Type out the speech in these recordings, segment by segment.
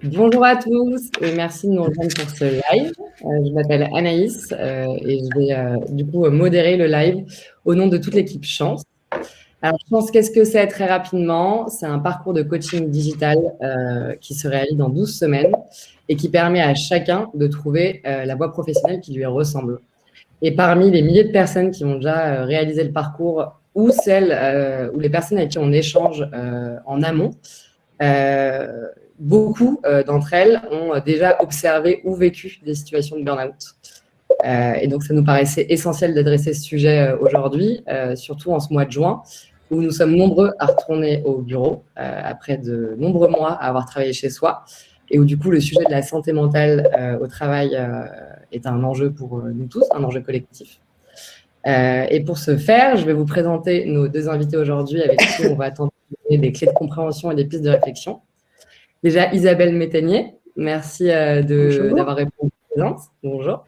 Bonjour à tous et merci de nous rejoindre pour ce live. Je m'appelle Anaïs et je vais du coup modérer le live au nom de toute l'équipe Chance. Alors Chance, qu'est-ce que c'est très rapidement? C'est un parcours de coaching digital qui se réalise dans 12 semaines et qui permet à chacun de trouver la voie professionnelle qui lui ressemble. Et parmi les milliers de personnes qui ont déjà réalisé le parcours ou celles ou les personnes avec qui on échange en amont, euh, beaucoup d'entre elles ont déjà observé ou vécu des situations de burn-out. Et donc, ça nous paraissait essentiel d'adresser ce sujet aujourd'hui, surtout en ce mois de juin, où nous sommes nombreux à retourner au bureau après de nombreux mois à avoir travaillé chez soi, et où du coup, le sujet de la santé mentale au travail est un enjeu pour nous tous, un enjeu collectif. Et pour ce faire, je vais vous présenter nos deux invités aujourd'hui avec qui on va tenter des clés de compréhension et des pistes de réflexion. Déjà, Isabelle Métainier, merci d'avoir répondu présente. Bonjour.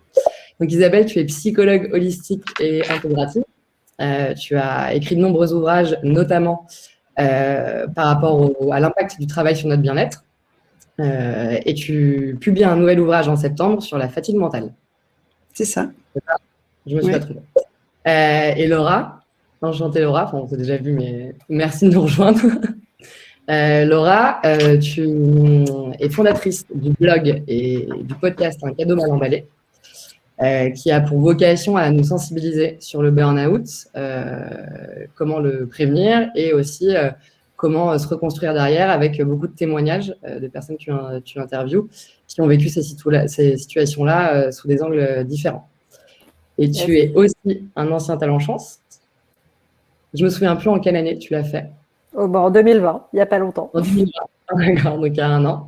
Donc, Isabelle, tu es psychologue holistique et intégrative. Tu as écrit de nombreux ouvrages, notamment par rapport à l'impact du travail sur notre bien-être. Et tu publies un nouvel ouvrage en septembre sur la fatigue mentale. C'est ça. Je me suis pas trompée. Et Laura, enchantée Laura, enfin, on s'est déjà vu, mais merci de nous rejoindre. Laura, tu es fondatrice du blog et du podcast Un cadeau mal emballé, qui a pour vocation à nous sensibiliser sur le burn-out, comment le prévenir et aussi comment se reconstruire derrière avec beaucoup de témoignages de personnes que tu interviews qui ont vécu ces situations-là sous des angles différents. Et tu es aussi un ancien talent chance. Je me souviens plus en quelle année tu l'as fait. En 2020, il n'y a pas longtemps. En 2020, d'accord, donc il y a un an.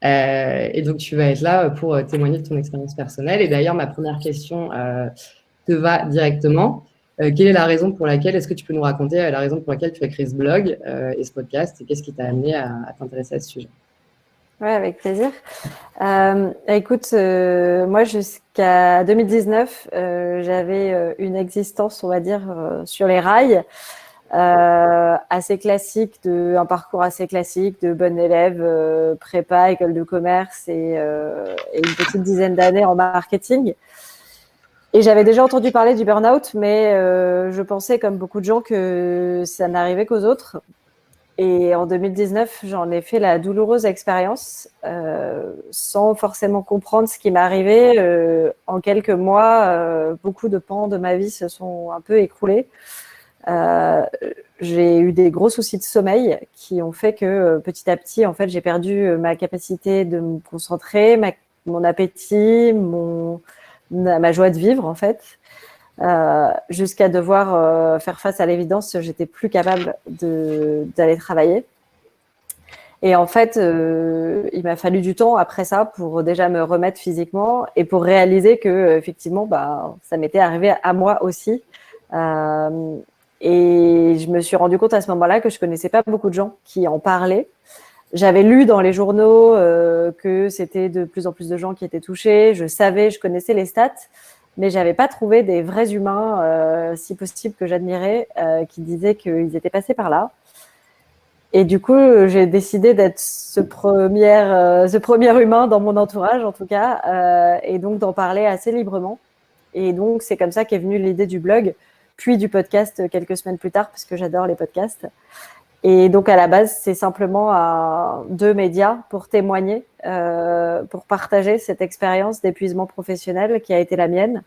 Et donc, tu vas être là pour témoigner de ton expérience personnelle. Et d'ailleurs, ma première question te va directement. Quelle est la raison pour laquelle, est-ce que tu peux nous raconter la raison pour laquelle tu as créé ce blog et ce podcast et qu'est-ce qui t'a amené à t'intéresser à ce sujet? Oui, avec plaisir. Écoute, moi, jusqu'à 2019, j'avais une existence, on va dire, sur les rails, assez classique, un parcours assez classique de bonne élève, prépa, école de commerce et une petite dizaine d'années en marketing. Et j'avais déjà entendu parler du burn-out, mais je pensais, comme beaucoup de gens, que ça n'arrivait qu'aux autres. Et en 2019, j'en ai fait la douloureuse expérience, sans forcément comprendre ce qui m'arrivait. En quelques mois, beaucoup de pans de ma vie se sont un peu écroulés. J'ai eu des gros soucis de sommeil qui ont fait que petit à petit, en fait, j'ai perdu ma capacité de me concentrer, mon appétit, ma joie de vivre, en fait. Jusqu'à devoir faire face à l'évidence, j'étais plus capable d'aller travailler. Et en fait, il m'a fallu du temps après ça pour déjà me remettre physiquement et pour réaliser que effectivement, ça m'était arrivé à moi aussi. Et je me suis rendu compte à ce moment-là que je connaissais pas beaucoup de gens qui en parlaient. J'avais lu dans les journaux que c'était de plus en plus de gens qui étaient touchés. Je connaissais les stats, mais j'avais pas trouvé des vrais humains, si possible, que j'admirais, qui disaient qu'ils étaient passés par là. Et du coup, j'ai décidé d'être ce premier humain dans mon entourage, en tout cas, et donc d'en parler assez librement. Et donc, c'est comme ça qu'est venue l'idée du blog, puis du podcast quelques semaines plus tard, parce que j'adore les podcasts. Et donc, à la base, c'est simplement deux médias pour témoigner, pour partager cette expérience d'épuisement professionnel qui a été la mienne,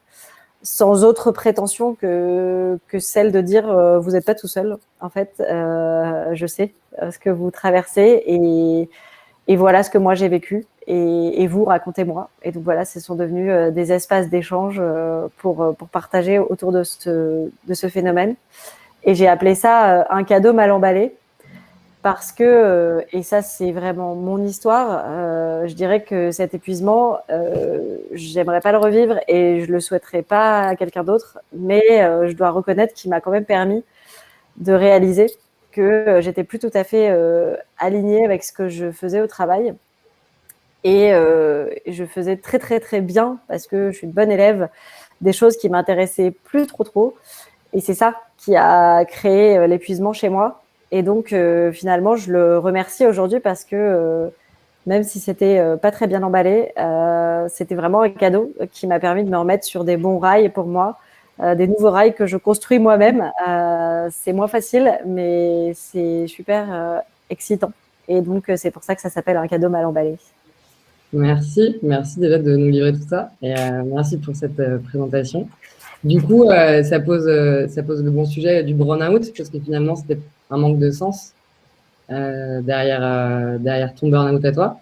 sans autre prétention que celle de dire vous n'êtes pas tout seul. En fait, je sais ce que vous traversez et voilà ce que moi j'ai vécu. Et vous, racontez-moi. Et donc voilà, ce sont devenus des espaces d'échange pour partager autour de ce phénomène. Et j'ai appelé ça un cadeau mal emballé. Parce que, et ça c'est vraiment mon histoire, je dirais que cet épuisement, j'aimerais pas le revivre et je le souhaiterais pas à quelqu'un d'autre, mais je dois reconnaître qu'il m'a quand même permis de réaliser que j'étais plus tout à fait alignée avec ce que je faisais au travail. Et je faisais très très très bien, parce que je suis une bonne élève, des choses qui m'intéressaient plus trop. Et c'est ça qui a créé l'épuisement chez moi. Et donc, finalement, je le remercie aujourd'hui parce que même si c'était pas très bien emballé. C'était vraiment un cadeau qui m'a permis de me remettre sur des bons rails pour moi, des nouveaux rails que je construis moi-même. C'est moins facile, mais c'est super excitant. Et donc, c'est pour ça que ça s'appelle un cadeau mal emballé. Merci déjà de nous livrer tout ça et merci pour cette présentation. Du coup, ça pose le bon sujet du burn-out parce que finalement, c'était un manque de sens derrière ton burn-out à toi.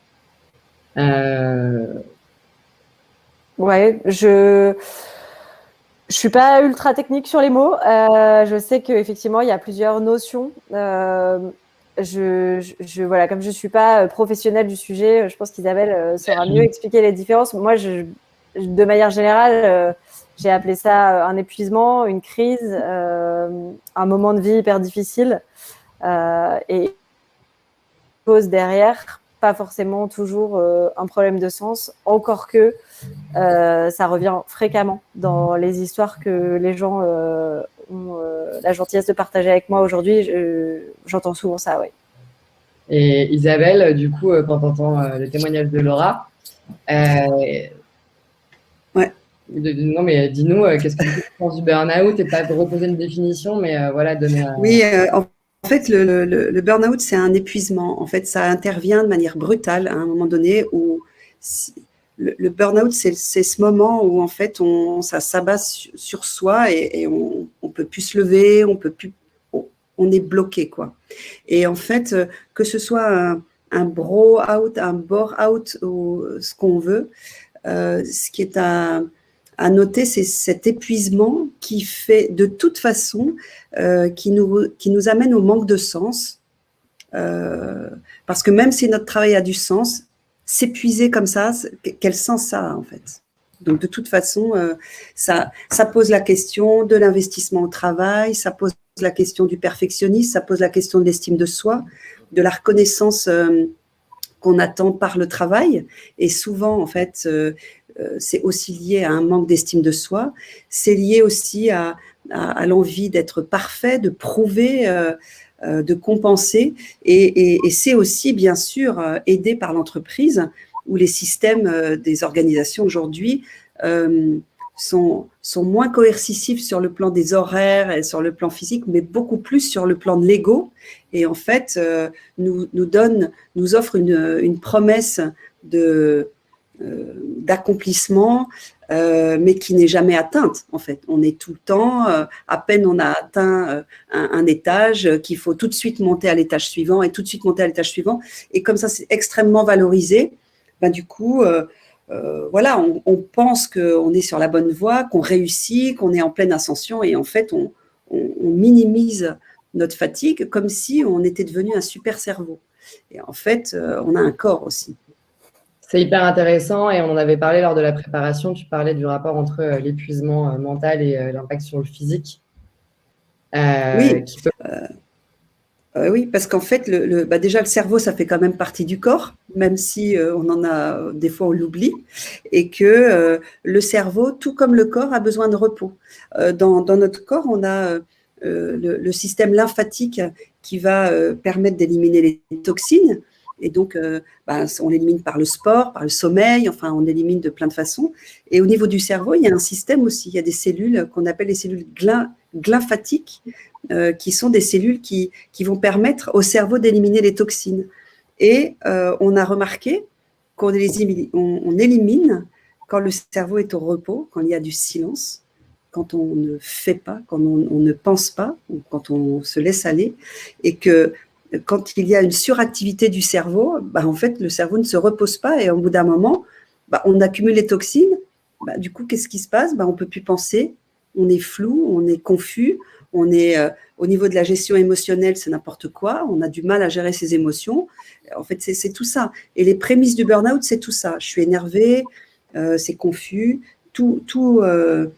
Ouais, je suis pas ultra technique sur les mots. Je sais qu'effectivement, il y a plusieurs notions. Voilà, comme je suis pas professionnelle du sujet, je pense qu'Isabelle saura mieux expliquer les différences. Moi, de manière générale, j'ai appelé ça un épuisement, une crise, un moment de vie hyper difficile, et cause derrière, pas forcément toujours un problème de sens, encore que ça revient fréquemment dans les histoires que les gens ont la gentillesse de partager avec moi aujourd'hui. J'entends souvent ça, oui. Et Isabelle, du coup, quand tu entends le témoignage de Laura, non, mais dis-nous, qu'est-ce que tu penses du burn-out et pas de reposer une définition, mais voilà, donner un... Oui, en fait, le burn-out, c'est un épuisement. En fait, ça intervient de manière brutale à un moment donné où le burn-out, c'est ce moment où en fait, ça s'abat sur soi et on peut plus se lever, on est bloqué, quoi. Et en fait, que ce soit un bro-out, un bore-out ou ce qu'on veut, ce qui est à noter, c'est cet épuisement qui fait de toute façon, qui nous amène au manque de sens. Parce que même si notre travail a du sens, s'épuiser comme ça, quel sens ça a en fait? Donc de toute façon, ça pose la question de l'investissement au travail, ça pose la question du perfectionnisme, ça pose la question de l'estime de soi, de la reconnaissance qu'on attend par le travail. Et souvent, en fait, c'est aussi lié à un manque d'estime de soi. C'est lié aussi à l'envie d'être parfait, de prouver, de compenser. Et c'est aussi, bien sûr, aidé par l'entreprise, où les systèmes des organisations aujourd'hui sont moins coercitifs sur le plan des horaires et sur le plan physique, mais beaucoup plus sur le plan de l'ego. Et en fait, nous offre une promesse d'accomplissement, mais qui n'est jamais atteinte, en fait. On est tout le temps, à peine on a atteint un étage, qu'il faut tout de suite monter à l'étage suivant et tout de suite monter à l'étage suivant. Et comme ça, c'est extrêmement valorisé. Ben, du coup, voilà, on pense qu'on est sur la bonne voie, qu'on réussit, qu'on est en pleine ascension, et en fait, on minimise notre fatigue comme si on était devenu un super cerveau. Et en fait, on a un corps aussi. C'est hyper intéressant et on en avait parlé lors de la préparation. Tu parlais du rapport entre l'épuisement mental et l'impact sur le physique. Oui. Oui, parce qu'en fait, déjà, le cerveau, ça fait quand même partie du corps, même si on en a, des fois, on l'oublie, et que le cerveau, tout comme le corps, a besoin de repos. Dans notre corps, on a le système lymphatique qui va permettre d'éliminer les toxines, et donc, on l'élimine par le sport, par le sommeil, enfin, on l'élimine de plein de façons. Et au niveau du cerveau, il y a un système aussi, il y a des cellules qu'on appelle les cellules glymphatiques, qui sont des cellules qui vont permettre au cerveau d'éliminer les toxines. Et on a remarqué qu'on élimine quand le cerveau est au repos, quand il y a du silence, quand on ne fait pas, quand on ne pense pas, ou quand on se laisse aller, et que quand il y a une suractivité du cerveau, en fait, le cerveau ne se repose pas, et au bout d'un moment, on accumule les toxines. Du coup, qu'est-ce qui se passe? On ne peut plus penser, on est flou, on est confus, on est au niveau de la gestion émotionnelle, c'est n'importe quoi, on a du mal à gérer ses émotions. En fait, c'est tout ça. Et les prémices du burn-out, c'est tout ça. Je suis énervée, c'est confus, il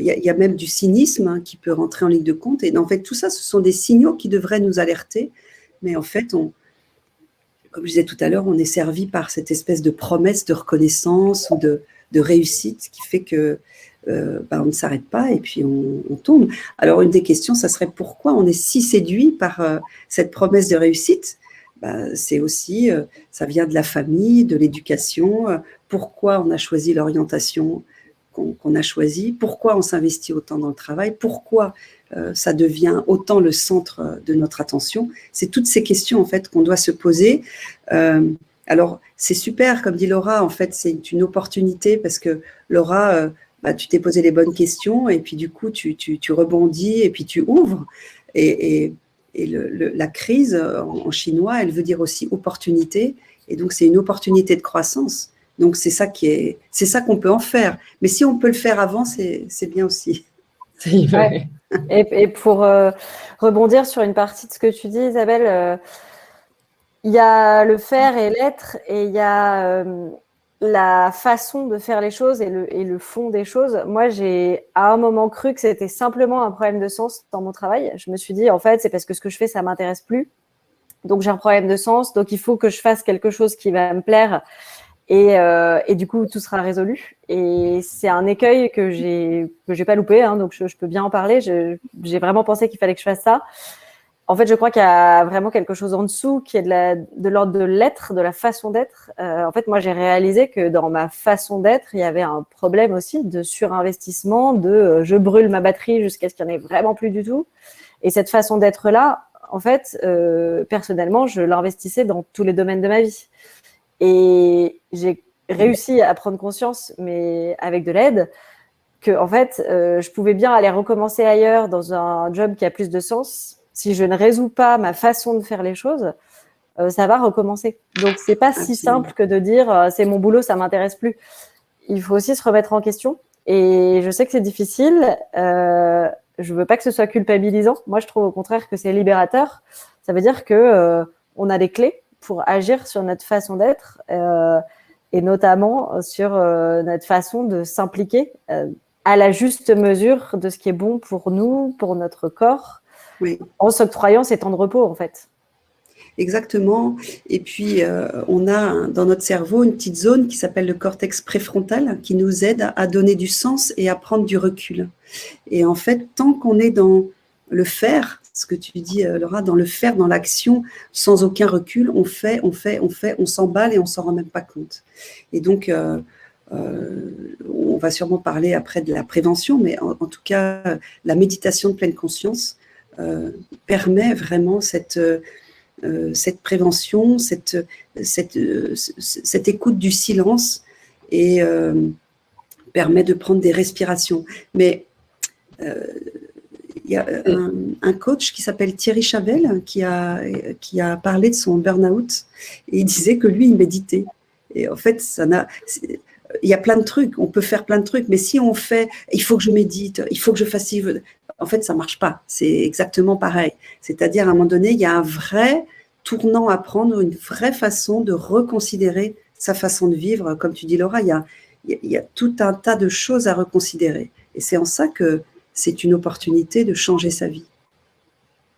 y a même du cynisme qui peut rentrer en ligne de compte. Et en fait, tout ça, ce sont des signaux qui devraient nous alerter. Mais en fait, comme je disais tout à l'heure, on est servi par cette espèce de promesse de reconnaissance ou de réussite qui fait que on ne s'arrête pas et puis on tombe. Alors, une des questions, ça serait pourquoi on est si séduit par cette promesse de réussite? c'est aussi, ça vient de la famille, de l'éducation. Pourquoi on a choisi l'orientation qu'on a choisie? Pourquoi on s'investit autant dans le travail? Pourquoi ça devient autant le centre de notre attention? C'est toutes ces questions en fait qu'on doit se poser. Alors c'est super, comme dit Laura, en fait c'est une opportunité parce que Laura, tu t'es posé les bonnes questions et puis du coup tu rebondis et puis tu ouvres et la crise en chinois, elle veut dire aussi opportunité, et donc c'est une opportunité de croissance. Donc c'est ça qu'on peut en faire. Mais si on peut le faire avant, c'est bien aussi. Ouais. Et pour rebondir sur une partie de ce que tu dis, Isabelle, il y a le faire et l'être, et il y a la façon de faire les choses et le fond des choses. Moi, j'ai à un moment cru que c'était simplement un problème de sens dans mon travail. Je me suis dit, en fait, c'est parce que ce que je fais, ça m'intéresse plus. Donc, j'ai un problème de sens. Donc, il faut que je fasse quelque chose qui va me plaire. Et du coup, tout sera résolu. Et c'est un écueil que j'ai pas loupé. Hein, donc, je peux bien en parler. J'ai vraiment pensé qu'il fallait que je fasse ça. En fait, je crois qu'il y a vraiment quelque chose en dessous qui est de l'ordre de l'être, de la façon d'être. En fait, moi, j'ai réalisé que dans ma façon d'être, il y avait un problème aussi de surinvestissement, de je brûle ma batterie jusqu'à ce qu'il n'y en ait vraiment plus du tout. Et cette façon d'être-là, en fait, personnellement, je l'investissais dans tous les domaines de ma vie. Et j'ai réussi à prendre conscience, mais avec de l'aide, que en fait, je pouvais bien aller recommencer ailleurs dans un job qui a plus de sens. Si je ne résous pas ma façon de faire les choses, ça va recommencer. Donc, c'est pas si simple que de dire c'est mon boulot, ça m'intéresse plus. Il faut aussi se remettre en question. Et je sais que c'est difficile. Je veux pas que ce soit culpabilisant. Moi, je trouve au contraire que c'est libérateur. Ça veut dire que on a des clés pour agir sur notre façon d'être et notamment sur notre façon de s'impliquer à la juste mesure de ce qui est bon pour nous, pour notre corps. Oui. En s'octroyant ces temps de repos, en fait. Exactement. Et puis, on a dans notre cerveau une petite zone qui s'appelle le cortex préfrontal qui nous aide à donner du sens et à prendre du recul. Et en fait, tant qu'on est dans le faire, ce que tu dis, Laura, dans le faire, dans l'action, sans aucun recul, on fait, on s'emballe et on s'en rend même pas compte. Et donc, on va sûrement parler après de la prévention, mais en tout cas, la méditation de pleine conscience permet vraiment cette prévention, cette écoute du silence et permet de prendre des respirations. Mais il y a un coach qui s'appelle Thierry Chavel qui a parlé de son burn-out et il disait que lui, il méditait. Et en fait, il y a plein de trucs, on peut faire plein de trucs, mais si on fait, il faut que je médite, il faut que je fasse, en fait, ça marche pas. C'est exactement pareil. C'est-à-dire, à un moment donné, il y a un vrai tournant à prendre, une vraie façon de reconsidérer sa façon de vivre. Comme tu dis, Laura, il y a tout un tas de choses à reconsidérer. Et c'est en ça que c'est une opportunité de changer sa vie.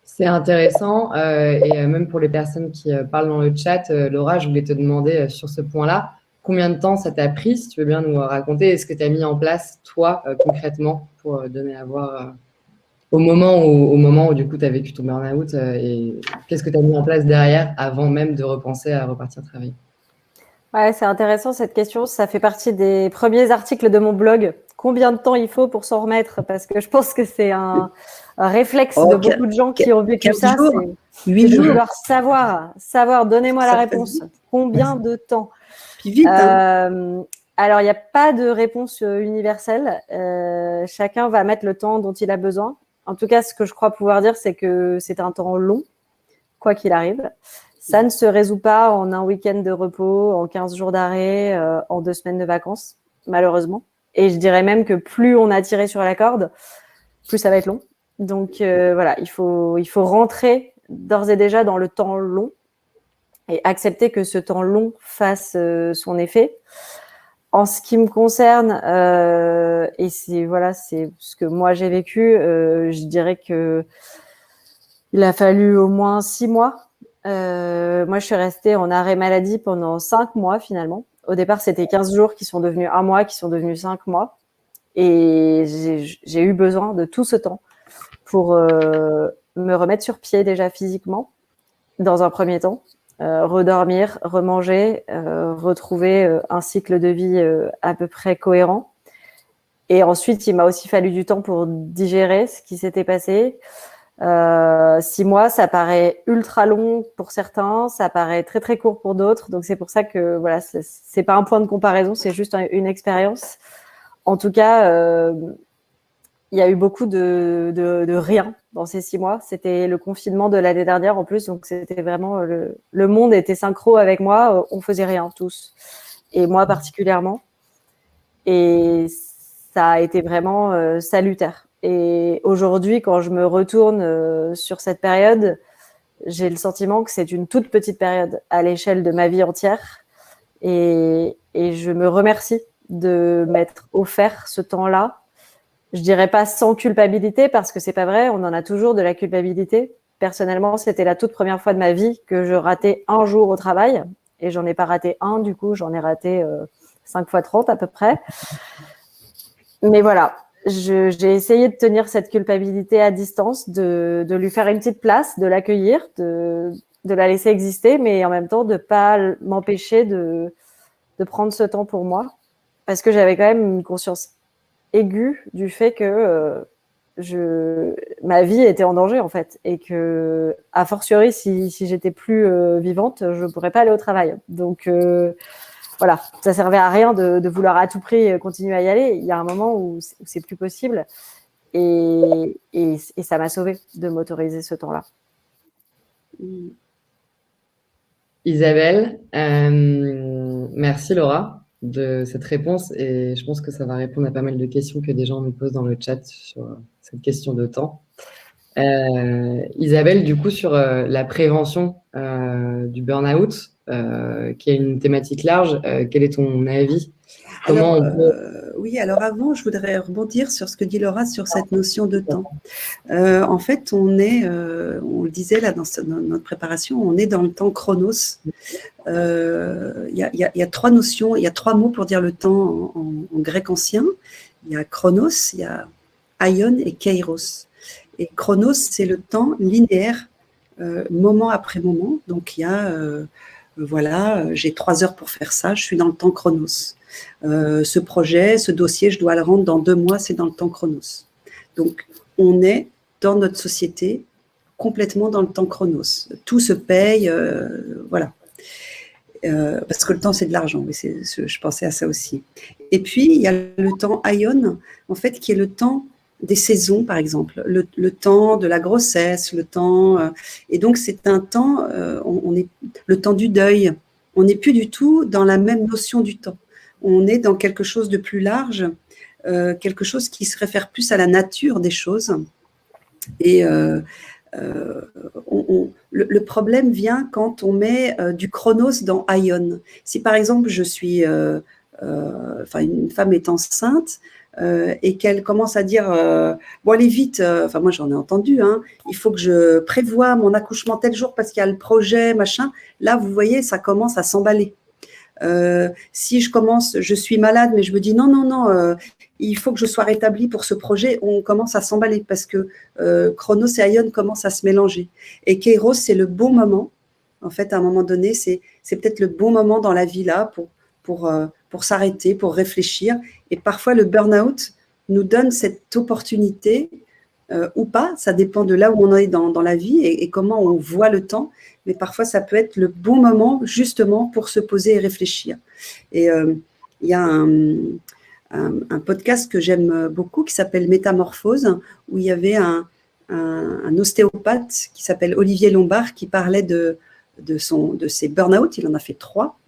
C'est intéressant. Et même pour les personnes qui parlent dans le chat, Laura, je voulais te demander sur ce point-là, combien de temps ça t'a pris, si tu veux bien nous raconter, est-ce que tu as mis en place, toi, concrètement, pour donner à voir au moment où du coup, tu as vécu ton burn-out et qu'est-ce que tu as mis en place derrière avant même de repenser à repartir travailler? Ouais, c'est intéressant cette question. Ça fait partie des premiers articles de mon blog. Combien de temps il faut pour s'en remettre? Parce que je pense que c'est un réflexe de beaucoup de gens qui ont vécu ça. 8 jours. De vouloir savoir, donnez-moi la réponse. Combien de temps? Puis vite, hein. Alors, il n'y a pas de réponse universelle. Chacun va mettre le temps dont il a besoin. En tout cas, ce que je crois pouvoir dire, c'est que c'est un temps long, quoi qu'il arrive. Ça ne se résout pas en un week-end de repos, en 15 jours d'arrêt, en 2 semaines de vacances, malheureusement. Et je dirais même que plus on a tiré sur la corde, plus ça va être long. Donc voilà, il faut rentrer d'ores et déjà dans le temps long et accepter que ce temps long fasse son effet. En ce qui me concerne, et c'est ce que moi j'ai vécu, je dirais que il a fallu au moins 6 mois. Moi, je suis restée en arrêt maladie pendant 5 mois finalement. Au départ, c'était 15 jours qui sont devenus 1 mois, qui sont devenus 5 mois. Et j'ai eu besoin de tout ce temps pour me remettre sur pied déjà physiquement, dans un premier temps. redormir, remanger, retrouver un cycle de vie à peu près cohérent. Et ensuite, il m'a aussi fallu du temps pour digérer ce qui s'était passé. 6 mois, ça paraît ultra long pour certains, ça paraît très très court pour d'autres. Donc c'est pour ça que voilà, c'est pas un point de comparaison, c'est juste une expérience. En tout cas, il y a eu beaucoup de rien dans ces 6 mois. C'était le confinement de l'année dernière en plus, donc c'était vraiment le monde était synchro avec moi. On faisait rien tous, et moi particulièrement. Et ça a été vraiment salutaire. Et aujourd'hui, quand je me retourne sur cette période, j'ai le sentiment que c'est une toute petite période à l'échelle de ma vie entière. Et je me remercie de m'être offert ce temps-là. Je dirais pas sans culpabilité, parce que c'est pas vrai, on en a toujours de la culpabilité. Personnellement, c'était la toute première fois de ma vie que je ratais un jour au travail. Et j'en ai pas raté un, du coup, j'en ai raté 5 fois 30 à peu près. Mais voilà, j'ai essayé de tenir cette culpabilité à distance, de lui faire une petite place, de l'accueillir, de la laisser exister, mais en même temps de pas m'empêcher de prendre ce temps pour moi, parce que j'avais quand même une conscience aiguë du fait que ma vie était en danger en fait, et que a fortiori si j'étais plus vivante, je pourrais pas aller au travail. Donc voilà, ça servait à rien de vouloir à tout prix continuer à y aller. Il y a un moment où c'est plus possible, et ça m'a sauvée de m'autoriser ce temps-là. Isabelle, merci Laura de cette réponse, et je pense que ça va répondre à pas mal de questions que des gens me posent dans le chat sur cette question de temps. Isabelle, du coup, sur la prévention du burn-out, qui est une thématique large, quel est ton avis? Alors, oui, alors avant, je voudrais rebondir sur ce que dit Laura sur cette notion de temps. En fait, on le disait là dans notre préparation, on est dans le temps chronos. Il y a 3 notions, il y a 3 mots pour dire le temps en grec ancien. Il y a chronos, il y a aion et kairos. Et chronos, c'est le temps linéaire, moment après moment. Donc, il y a, voilà, j'ai 3 heures pour faire ça, je suis dans le temps chronos. Ce projet, ce dossier, je dois le rendre dans 2 mois, c'est dans le temps chronos. Donc, on est dans notre société complètement dans le temps chronos. Tout se paye, voilà. Parce que le temps, c'est de l'argent. Oui, je pensais à ça aussi. Et puis, il y a le temps aion, en fait, qui est le temps des saisons, par exemple, le temps de la grossesse, le temps. Et donc, c'est un temps, on est le temps du deuil. On n'est plus du tout dans la même notion du temps. On est dans quelque chose de plus large, quelque chose qui se réfère plus à la nature des choses. Et le problème vient quand on met du chronos dans aion. Si par exemple je suis, une femme est enceinte et qu'elle commence à dire bon allez vite, moi j'en ai entendu, hein, il faut que je prévoie mon accouchement tel jour parce qu'il y a le projet machin. Là vous voyez ça commence à s'emballer. Si je suis malade, mais je me dis non, il faut que je sois rétablie pour ce projet, on commence à s'emballer parce que Chronos et Aion commencent à se mélanger. Et Kairos, c'est le bon moment. En fait, à un moment donné, c'est peut-être le bon moment dans la vie là pour s'arrêter, pour réfléchir. Et parfois, le burn-out nous donne cette opportunité ou pas, ça dépend de là où on est dans la vie et comment on voit le temps. Mais parfois, ça peut être le bon moment justement pour se poser et réfléchir. Et il y a un podcast que j'aime beaucoup qui s'appelle Métamorphose, où il y avait un ostéopathe qui s'appelle Olivier Lombard qui parlait de ses burn-out. Il en a fait 3.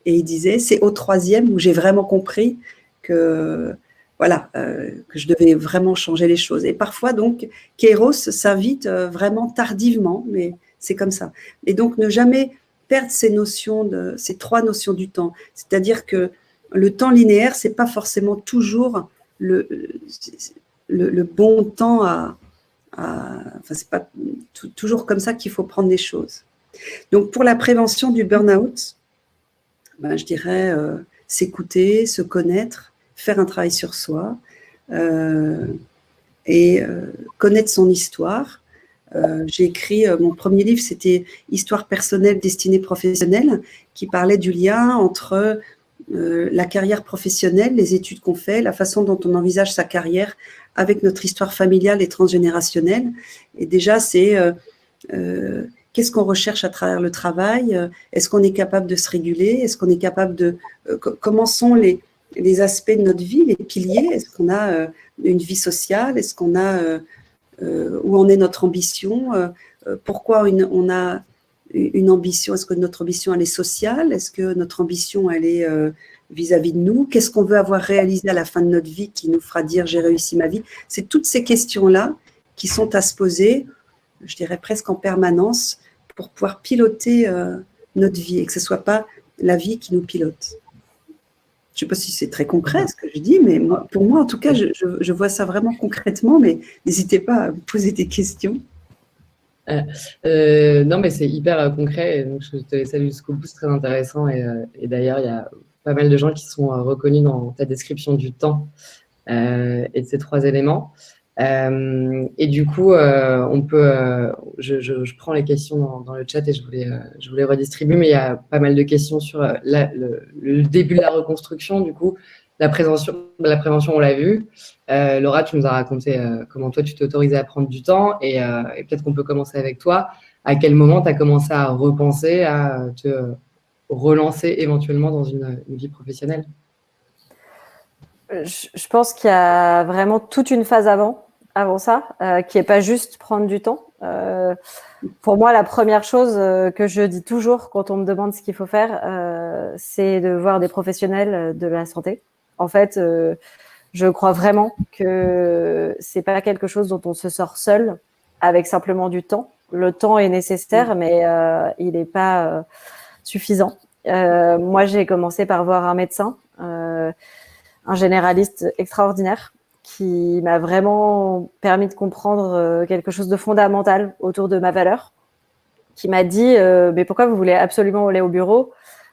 Et il disait, c'est au 3e où j'ai vraiment compris que je devais vraiment changer les choses. Et parfois, donc, Kairos s'invite vraiment tardivement, mais c'est comme ça. Et donc, ne jamais perdre ces 3 notions du temps. C'est-à-dire que le temps linéaire, c'est pas forcément toujours le bon temps c'est pas toujours comme ça qu'il faut prendre les choses. Donc, pour la prévention du burn-out, je dirais s'écouter, se connaître, faire un travail sur soi et connaître son histoire, J'ai écrit mon premier livre, c'était Histoire personnelle, destinée professionnelle, qui parlait du lien entre la carrière professionnelle, les études qu'on fait, la façon dont on envisage sa carrière avec notre histoire familiale et transgénérationnelle. Et déjà, c'est qu'est-ce qu'on recherche à travers le travail? Est-ce qu'on est capable de se réguler? Est-ce qu'on est capable de… comment sont les aspects de notre vie, les piliers? Est-ce qu'on a une vie sociale? Est-ce qu'on a… où en est notre ambition? Pourquoi on a une ambition? Est-ce que notre ambition, elle est sociale? Est-ce que notre ambition, elle est vis-à-vis de nous? Qu'est-ce qu'on veut avoir réalisé à la fin de notre vie qui nous fera dire « j'ai réussi ma vie ». C'est toutes ces questions-là qui sont à se poser, je dirais presque en permanence, pour pouvoir piloter notre vie et que ce ne soit pas la vie qui nous pilote. Je ne sais pas si c'est très concret ce que je dis, mais pour moi, en tout cas, je vois ça vraiment concrètement, mais n'hésitez pas à me poser des questions. Non, mais c'est hyper concret, et donc je te laisse aller jusqu'au bout, c'est très intéressant. Et d'ailleurs, il y a pas mal de gens qui sont reconnus dans ta description du temps et de ces 3 éléments. Et du coup, on peut, je prends les questions dans le chat et je voulais redistribuer, mais il y a pas mal de questions sur le début de la reconstruction. Du coup, la prévention, on l'a vu. Laura, tu nous as raconté comment toi, tu t'autorisais à prendre du temps et peut-être qu'on peut commencer avec toi. À quel moment tu as commencé à repenser, à te relancer éventuellement dans une vie professionnelle? Je pense qu'il y a vraiment toute une phase avant ça, qui n'est pas juste prendre du temps. Pour moi, la première chose que je dis toujours quand on me demande ce qu'il faut faire, c'est de voir des professionnels de la santé. En fait, je crois vraiment que c'est pas quelque chose dont on se sort seul avec simplement du temps. Le temps est nécessaire, mais il n'est pas suffisant. Moi, j'ai commencé par voir un médecin, un généraliste extraordinaire, qui m'a vraiment permis de comprendre quelque chose de fondamental autour de ma valeur, qui m'a dit mais pourquoi vous voulez absolument aller au bureau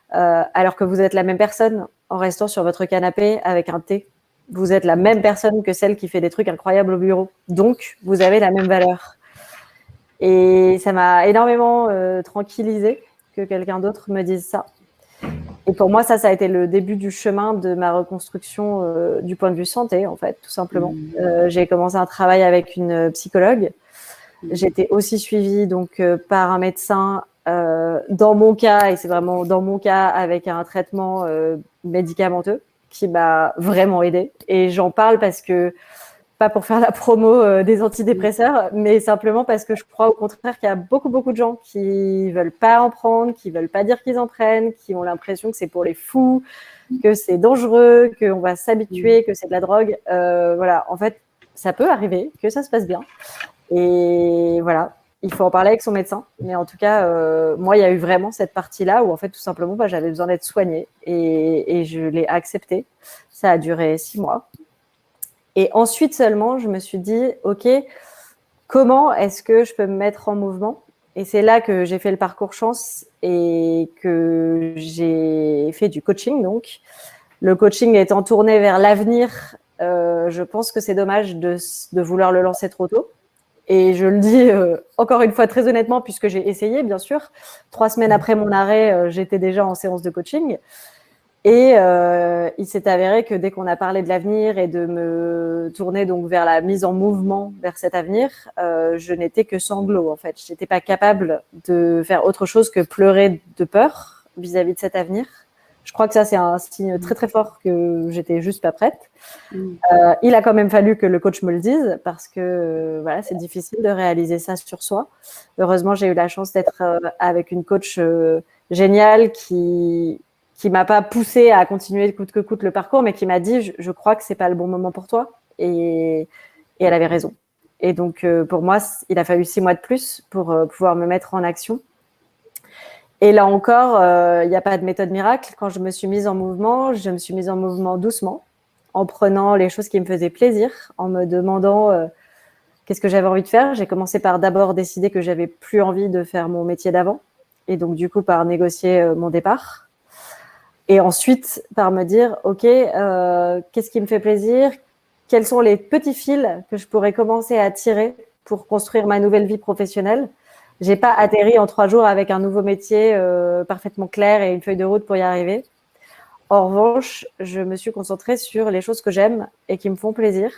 alors que vous êtes la même personne en restant sur votre canapé avec un thé? Vous êtes la même personne que celle qui fait des trucs incroyables au bureau, donc vous avez la même valeur. Et ça m'a énormément tranquillisée que quelqu'un d'autre me dise ça. Et pour moi, ça a été le début du chemin de ma reconstruction du point de vue santé, en fait, tout simplement. J'ai commencé un travail avec une psychologue. J'ai été aussi suivie donc, par un médecin dans mon cas, et c'est vraiment dans mon cas, avec un traitement médicamenteux qui m'a vraiment aidée. Et j'en parle parce que, pas pour faire la promo des antidépresseurs, mais simplement parce que je crois au contraire qu'il y a beaucoup, beaucoup de gens qui veulent pas en prendre, qui veulent pas dire qu'ils en prennent, qui ont l'impression que c'est pour les fous, que c'est dangereux, qu'on va s'habituer, que c'est de la drogue. Voilà, en fait, ça peut arriver, que ça se passe bien. Et voilà, il faut en parler avec son médecin. Mais en tout cas, moi, il y a eu vraiment cette partie-là où, en fait, tout simplement, j'avais besoin d'être soignée et je l'ai accepté. Ça a duré 6 mois. Et ensuite seulement, je me suis dit, OK, comment est-ce que je peux me mettre en mouvement? Et c'est là que j'ai fait le parcours chance et que j'ai fait du coaching. Donc, le coaching étant tourné vers l'avenir, je pense que c'est dommage de vouloir le lancer trop tôt. Et je le dis encore une fois très honnêtement, puisque j'ai essayé, bien sûr. 3 semaines après mon arrêt, j'étais déjà en séance de coaching. Et il s'est avéré que dès qu'on a parlé de l'avenir et de me tourner donc vers la mise en mouvement vers cet avenir, je n'étais que sanglot, en fait. Je n'étais pas capable de faire autre chose que pleurer de peur vis-à-vis de cet avenir. Je crois que ça, c'est un signe très, très fort que j'étais juste pas prête. Il a quand même fallu que le coach me le dise parce que voilà, c'est difficile de réaliser ça sur soi. Heureusement, j'ai eu la chance d'être avec une coach géniale qui m'a pas poussée à continuer coûte que coûte le parcours, mais qui m'a dit je crois que c'est pas le bon moment pour toi. Et elle avait raison. Et donc, pour moi, il a fallu 6 mois de plus pour pouvoir me mettre en action. Et là encore, il n'y a pas de méthode miracle. Quand je me suis mise en mouvement, je me suis mise en mouvement doucement, en prenant les choses qui me faisaient plaisir, en me demandant qu'est-ce que j'avais envie de faire. J'ai commencé par d'abord décider que j'avais plus envie de faire mon métier d'avant. Et donc, du coup, par négocier mon départ. Et ensuite, par me dire, OK, qu'est-ce qui me fait plaisir? Quels sont les petits fils que je pourrais commencer à tirer pour construire ma nouvelle vie professionnelle. J'ai pas atterri en 3 jours avec un nouveau métier parfaitement clair et une feuille de route pour y arriver. En revanche, je me suis concentrée sur les choses que j'aime et qui me font plaisir.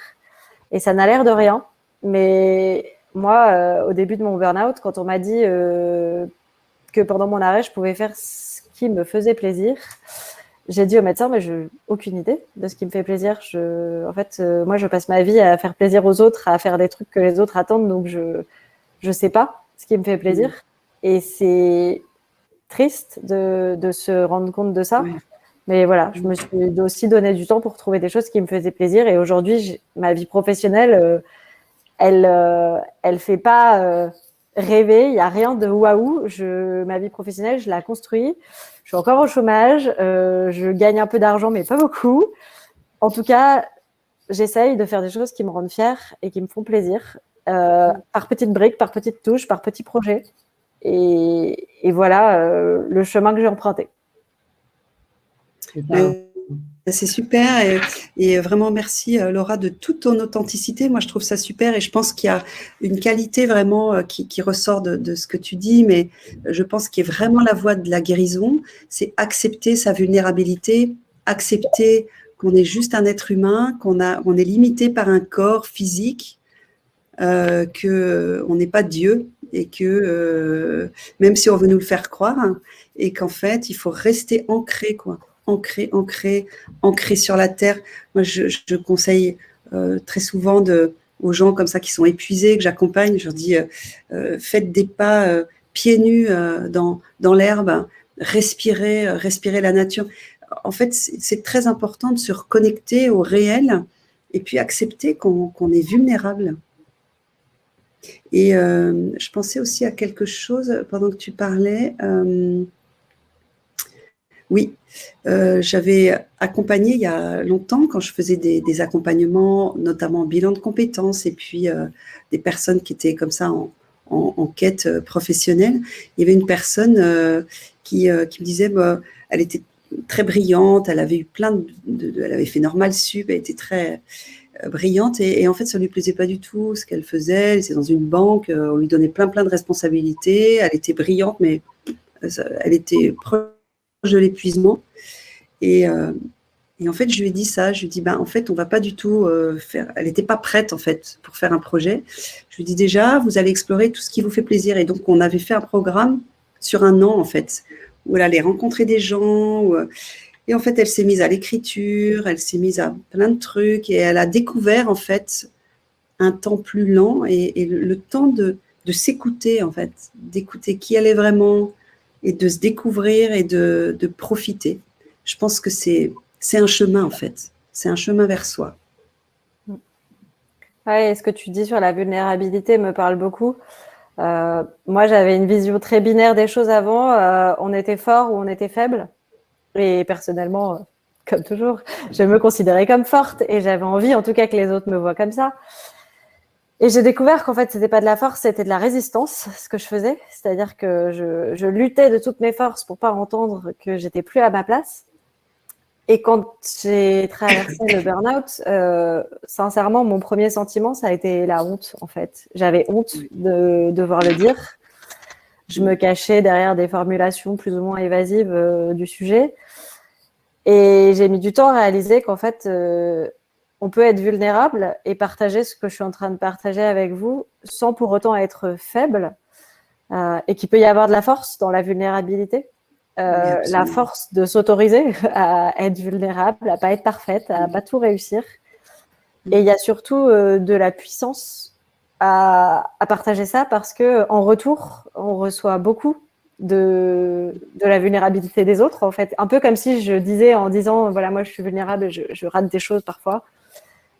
Et ça n'a l'air de rien. Mais moi, au début de mon burn-out, quand on m'a dit que pendant mon arrêt, je pouvais faire ce qui me faisait plaisir, j'ai dit au médecin, mais je n'ai aucune idée de ce qui me fait plaisir. En fait, moi, je passe ma vie à faire plaisir aux autres, à faire des trucs que les autres attendent. Donc, je ne sais pas ce qui me fait plaisir. Et c'est triste de se rendre compte de ça. Oui. Mais voilà, je me suis aussi donné du temps pour trouver des choses qui me faisaient plaisir. Et aujourd'hui, ma vie professionnelle, elle fait pas rêver. Il n'y a rien de waouh. Ma vie professionnelle, je la construis. Je suis encore au chômage. Je gagne un peu d'argent, mais pas beaucoup. En tout cas, j'essaye de faire des choses qui me rendent fière et qui me font plaisir. Par petites briques, par petites touches, par petits projets. Et voilà le chemin que j'ai emprunté. C'est super et vraiment merci Laura de toute ton authenticité. Moi je trouve ça super et je pense qu'il y a une qualité vraiment qui ressort de ce que tu dis, mais je pense qu'il y a vraiment la voie de la guérison, c'est accepter sa vulnérabilité, accepter qu'on est juste un être humain, qu'on est limité par un corps physique, qu'on n'est pas Dieu et que même si on veut nous le faire croire, hein, et qu'en fait il faut rester ancré quoi. Ancré sur la terre. Moi, je conseille très souvent aux gens comme ça qui sont épuisés, que j'accompagne, je leur dis faites des pas pieds nus dans l'herbe, respirez la nature. En fait, c'est très important de se reconnecter au réel et puis accepter qu'on est vulnérable. Et je pensais aussi à quelque chose pendant que tu parlais. Oui, j'avais accompagné il y a longtemps, quand je faisais des accompagnements, notamment en bilan de compétences, et puis des personnes qui étaient comme ça en quête professionnelle. Il y avait une personne qui me disait, elle était très brillante, elle avait eu elle avait fait Normal Sup, elle était très brillante, et en fait, ça ne lui plaisait pas du tout ce qu'elle faisait. Elle était dans une banque, on lui donnait plein de responsabilités, elle était brillante, mais elle était proche de l'épuisement et en fait je lui ai dit ça, je lui ai dit en fait on va pas du tout faire, elle n'était pas prête en fait pour faire un projet. Je lui ai dit déjà vous allez explorer tout ce qui vous fait plaisir, et donc on avait fait un programme sur 1 an en fait où elle allait rencontrer des gens et en fait elle s'est mise à l'écriture, elle s'est mise à plein de trucs et elle a découvert en fait un temps plus lent et le temps de s'écouter en fait, d'écouter qui elle est vraiment et de se découvrir et de profiter. Je pense que c'est un chemin, en fait. C'est un chemin vers soi. Ouais, ce que tu dis sur la vulnérabilité me parle beaucoup. Moi, j'avais une vision très binaire des choses avant. On était fort ou on était faible. Et personnellement, comme toujours, je me considérais comme forte et j'avais envie, en tout cas, que les autres me voient comme ça. Et j'ai découvert qu'en fait, c'était pas de la force, c'était de la résistance, ce que je faisais. C'est-à-dire que je luttais de toutes mes forces pour pas entendre que j'étais plus à ma place. Et quand j'ai traversé le burn-out, sincèrement, mon premier sentiment, ça a été la honte, en fait. J'avais honte de devoir le dire. Je me cachais derrière des formulations plus ou moins évasives du sujet. Et j'ai mis du temps à réaliser qu'en fait, on peut être vulnérable et partager ce que je suis en train de partager avec vous sans pour autant être faible, et qu'il peut y avoir de la force dans la vulnérabilité, la force de s'autoriser à être vulnérable, à pas être parfaite, à pas tout réussir. Et il y a surtout de la puissance à partager ça, parce que en retour, on reçoit beaucoup de la vulnérabilité des autres, en fait. Un peu comme si je disais, en disant, voilà, moi je suis vulnérable, je rate des choses parfois.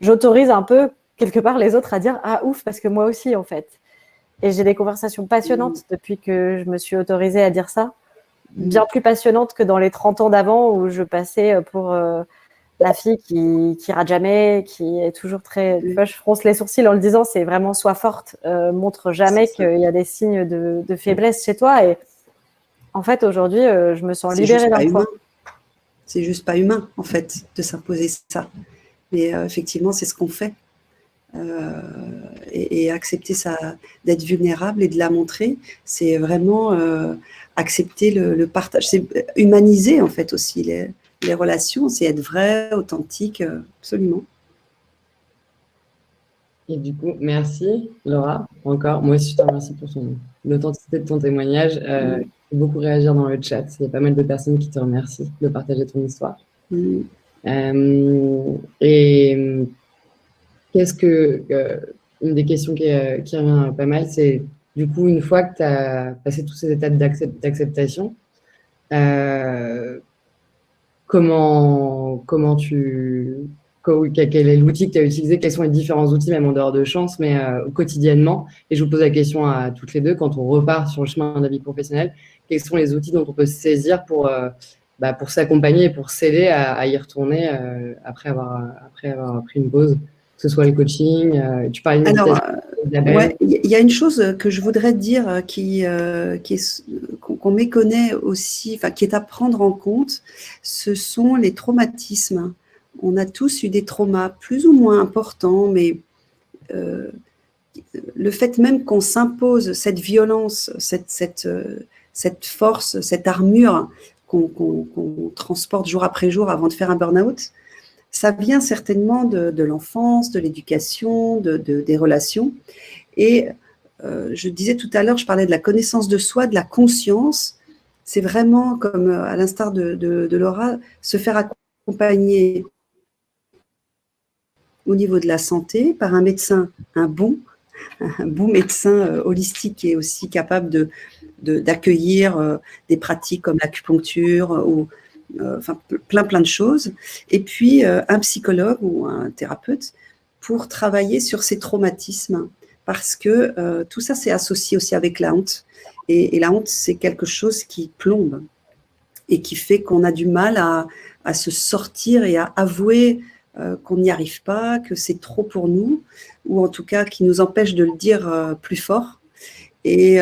J'autorise un peu, quelque part, les autres à dire « Ah, ouf, parce que moi aussi, en fait ». Et j'ai des conversations passionnantes depuis que je me suis autorisée à dire ça. Bien plus passionnantes que dans les 30 ans d'avant où je passais pour la fille qui rate jamais, qui est toujours très… Tu vois, je fronce les sourcils en le disant, c'est vraiment sois forte, montre jamais qu'il y a des signes de faiblesse chez toi. Et en fait, aujourd'hui, je me sens libérée d'un poids. C'est juste pas humain, en fait, de s'imposer ça. Mais effectivement, c'est ce qu'on fait. et accepter d'être vulnérable et de la montrer, c'est vraiment accepter le partage. C'est humaniser en fait aussi les relations, c'est être vrai, authentique, absolument. Et du coup, merci Laura, encore. Moi aussi, je te remercie pour l'authenticité de ton témoignage. Il faut beaucoup réagir dans le chat. Il y a pas mal de personnes qui te remercient de partager ton histoire. Et qu'est-ce que une des questions qui revient pas mal, c'est du coup, une fois que tu as passé toutes ces étapes d'acceptation, comment quel est l'outil que tu as utilisé, quels sont les différents outils, même en dehors de chance, mais quotidiennement. Et je vous pose la question à toutes les deux, quand on repart sur le chemin de la vie professionnelle, quels sont les outils dont on peut se saisir pour s'accompagner et pour s'aider à y retourner après avoir pris une pause, que ce soit le coaching, tu parlais de méditation. Ouais, il y a une chose que je voudrais dire qu'on méconnaît aussi, enfin, qui est à prendre en compte, ce sont les traumatismes. On a tous eu des traumas plus ou moins importants, mais le fait même qu'on s'impose cette violence, cette force, cette armure qu'on transporte jour après jour avant de faire un burn-out, ça vient certainement de l'enfance, de l'éducation, des relations. Et je disais tout à l'heure, je parlais de la connaissance de soi, de la conscience. C'est vraiment, comme à l'instar de Laura, se faire accompagner au niveau de la santé par un médecin, un bon médecin holistique qui est aussi capable d'accueillir des pratiques comme l'acupuncture ou enfin plein de choses. Et puis un psychologue ou un thérapeute pour travailler sur ces traumatismes. Parce que tout ça, c'est associé aussi avec la honte. Et la honte, c'est quelque chose qui plombe et qui fait qu'on a du mal à se sortir et à avouer qu'on n'y arrive pas, que c'est trop pour nous, ou en tout cas qui nous empêche de le dire plus fort. Et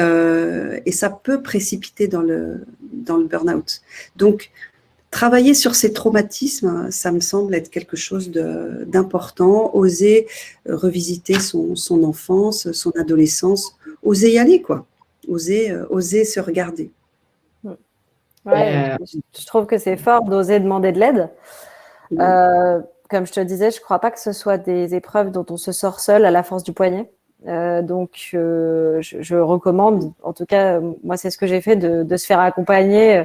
ça peut précipiter dans le burn-out. Donc, travailler sur ces traumatismes, ça me semble être quelque chose d'important. Oser revisiter son enfance, son adolescence, oser y aller, quoi. Oser se regarder. Ouais, je trouve que c'est fort d'oser demander de l'aide. Comme je te disais, je ne crois pas que ce soit des épreuves dont on se sort seul à la force du poignet. Donc, je recommande, en tout cas, moi, c'est ce que j'ai fait, de se faire accompagner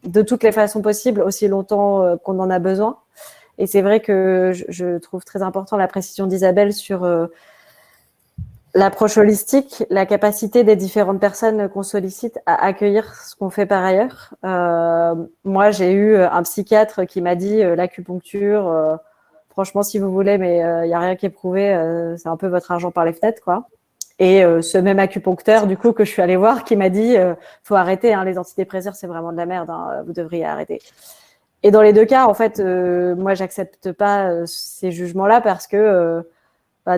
de toutes les façons possibles, aussi longtemps qu'on en a besoin. Et c'est vrai que je trouve très important la précision d'Isabelle sur l'approche holistique, la capacité des différentes personnes qu'on sollicite à accueillir ce qu'on fait par ailleurs. Moi, j'ai eu un psychiatre qui m'a dit l'acupuncture, franchement, si vous voulez, mais il n'y a rien qui est prouvé, c'est un peu votre argent par les fenêtres, quoi. Et ce même acupuncteur, du coup, que je suis allée voir, qui m'a dit faut arrêter, hein, les antidépresseurs, c'est vraiment de la merde, hein, vous devriez arrêter. Et dans les deux cas, en fait, moi, j'accepte pas ces jugements-là parce que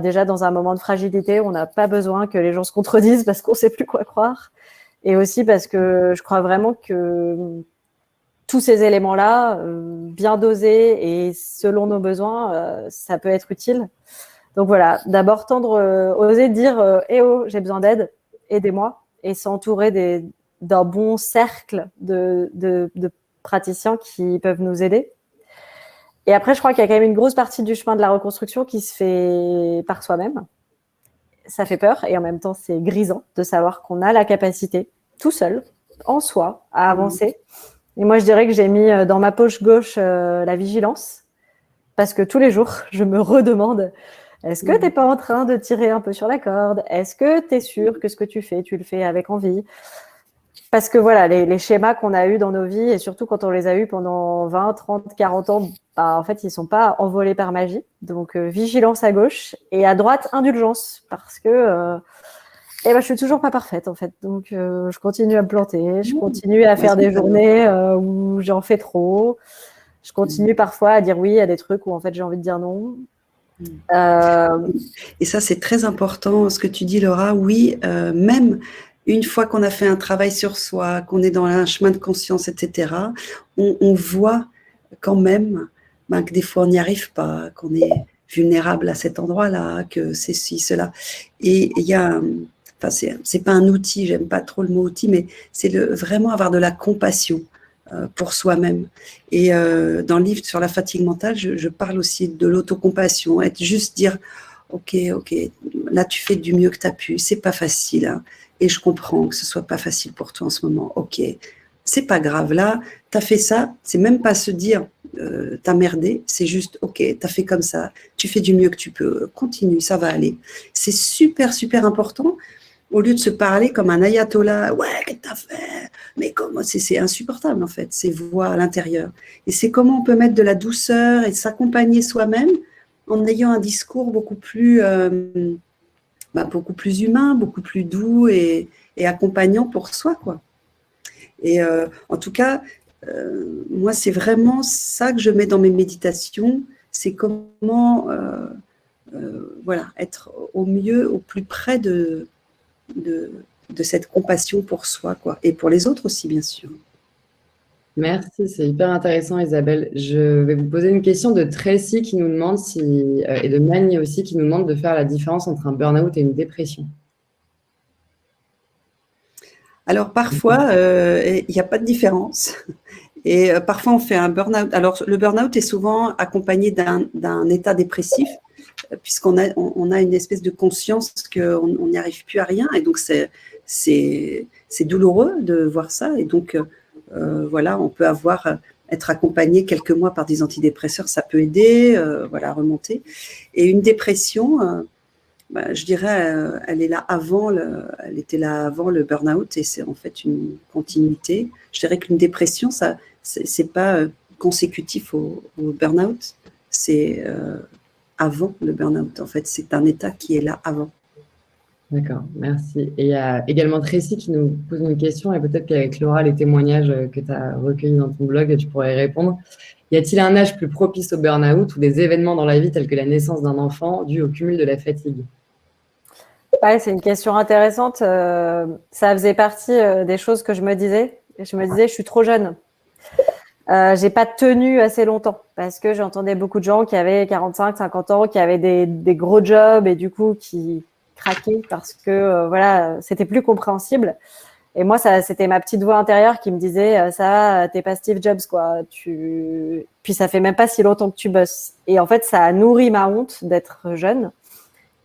déjà, dans un moment de fragilité, on n'a pas besoin que les gens se contredisent parce qu'on ne sait plus quoi croire. Et aussi parce que je crois vraiment que tous ces éléments-là, bien dosés et selon nos besoins, ça peut être utile. Donc voilà, d'abord oser dire « Eh oh, j'ai besoin d'aide, aidez-moi » et s'entourer d'un bon cercle de praticiens qui peuvent nous aider. Et après, je crois qu'il y a quand même une grosse partie du chemin de la reconstruction qui se fait par soi-même. Ça fait peur et en même temps, c'est grisant de savoir qu'on a la capacité, tout seul, en soi, à avancer. Et moi, je dirais que j'ai mis dans ma poche gauche la vigilance parce que tous les jours, je me redemande est-ce que tu n'es pas en train de tirer un peu sur la corde? Est-ce que tu es sûr que ce que tu le fais avec envie? Parce que voilà, les schémas qu'on a eus dans nos vies, et surtout quand on les a eus pendant 20, 30, 40 ans, en fait, ils ne sont pas envolés par magie. Donc, vigilance à gauche et à droite, indulgence. Parce que je suis toujours pas parfaite, en fait. Donc, je continue à me planter, je continue à faire des journées où j'en fais trop. Je continue parfois à dire oui à des trucs où, en fait, j'ai envie de dire non. Et ça, c'est très important, ce que tu dis, Laura. Oui, même une fois qu'on a fait un travail sur soi, qu'on est dans un chemin de conscience, etc., on voit quand même que des fois, on n'y arrive pas, qu'on est vulnérable à cet endroit-là, que c'est ci, cela. Et il y a, enfin, c'est pas un outil, j'aime pas trop le mot outil, mais c'est vraiment avoir de la compassion pour soi-même. Et dans le livre sur la fatigue mentale, je parle aussi de l'autocompassion, être juste dire, ok, là tu fais du mieux que tu as pu, c'est pas facile, hein, et je comprends que ce soit pas facile pour toi en ce moment, ok, c'est pas grave, là, tu as fait ça, c'est même pas se dire, t'as merdé, c'est juste, ok, t'as fait comme ça, tu fais du mieux que tu peux, continue, ça va aller. C'est super, super important, au lieu de se parler comme un ayatollah, ouais, qu'est-ce que t'as fait? Mais comment, c'est insupportable en fait, ces voix à l'intérieur. Et c'est comment on peut mettre de la douceur et s'accompagner soi-même en ayant un discours beaucoup plus humain, beaucoup plus doux et accompagnant pour soi, quoi. Et en tout cas, moi, c'est vraiment ça que je mets dans mes méditations, c'est comment voilà, être au mieux, au plus près de cette compassion pour soi, quoi, et pour les autres aussi, bien sûr. Merci, c'est hyper intéressant, Isabelle. Je vais vous poser une question de Tracy qui nous demande et de Mani aussi, qui nous demande de faire la différence entre un burn-out et une dépression. Alors, parfois, il n'y a pas de différence. Et parfois, on fait un burn-out. Alors, le burn-out est souvent accompagné d'un état dépressif, puisqu'on a une espèce de conscience qu'on n'y arrive plus à rien. Et donc, c'est douloureux de voir ça. Et donc, voilà, on peut être accompagné quelques mois par des antidépresseurs, ça peut aider, voilà, à remonter. Et une dépression, je dirais, elle était là avant le burn-out et c'est en fait une continuité. Je dirais qu'une dépression, ça, c'est pas consécutif au burn-out, c'est avant le burn-out. En fait, c'est un état qui est là avant. D'accord, merci. Et il y a également Tracy qui nous pose une question, et peut-être qu'avec Laura, les témoignages que tu as recueillis dans ton blog, tu pourrais y répondre. Y a-t-il un âge plus propice au burn-out ou des événements dans la vie tels que la naissance d'un enfant dû au cumul de la fatigue? Ouais, c'est une question intéressante. Ça faisait partie des choses que je me disais. Je me disais, je suis trop jeune. J'ai pas tenu assez longtemps parce que j'entendais beaucoup de gens qui avaient 45, 50 ans, qui avaient des gros jobs et du coup qui craquaient parce que voilà, c'était plus compréhensible. Et moi, c'était ma petite voix intérieure qui me disait ça, t'es pas Steve Jobs quoi. Puis ça fait même pas si longtemps que tu bosses. Et en fait, ça a nourri ma honte d'être jeune.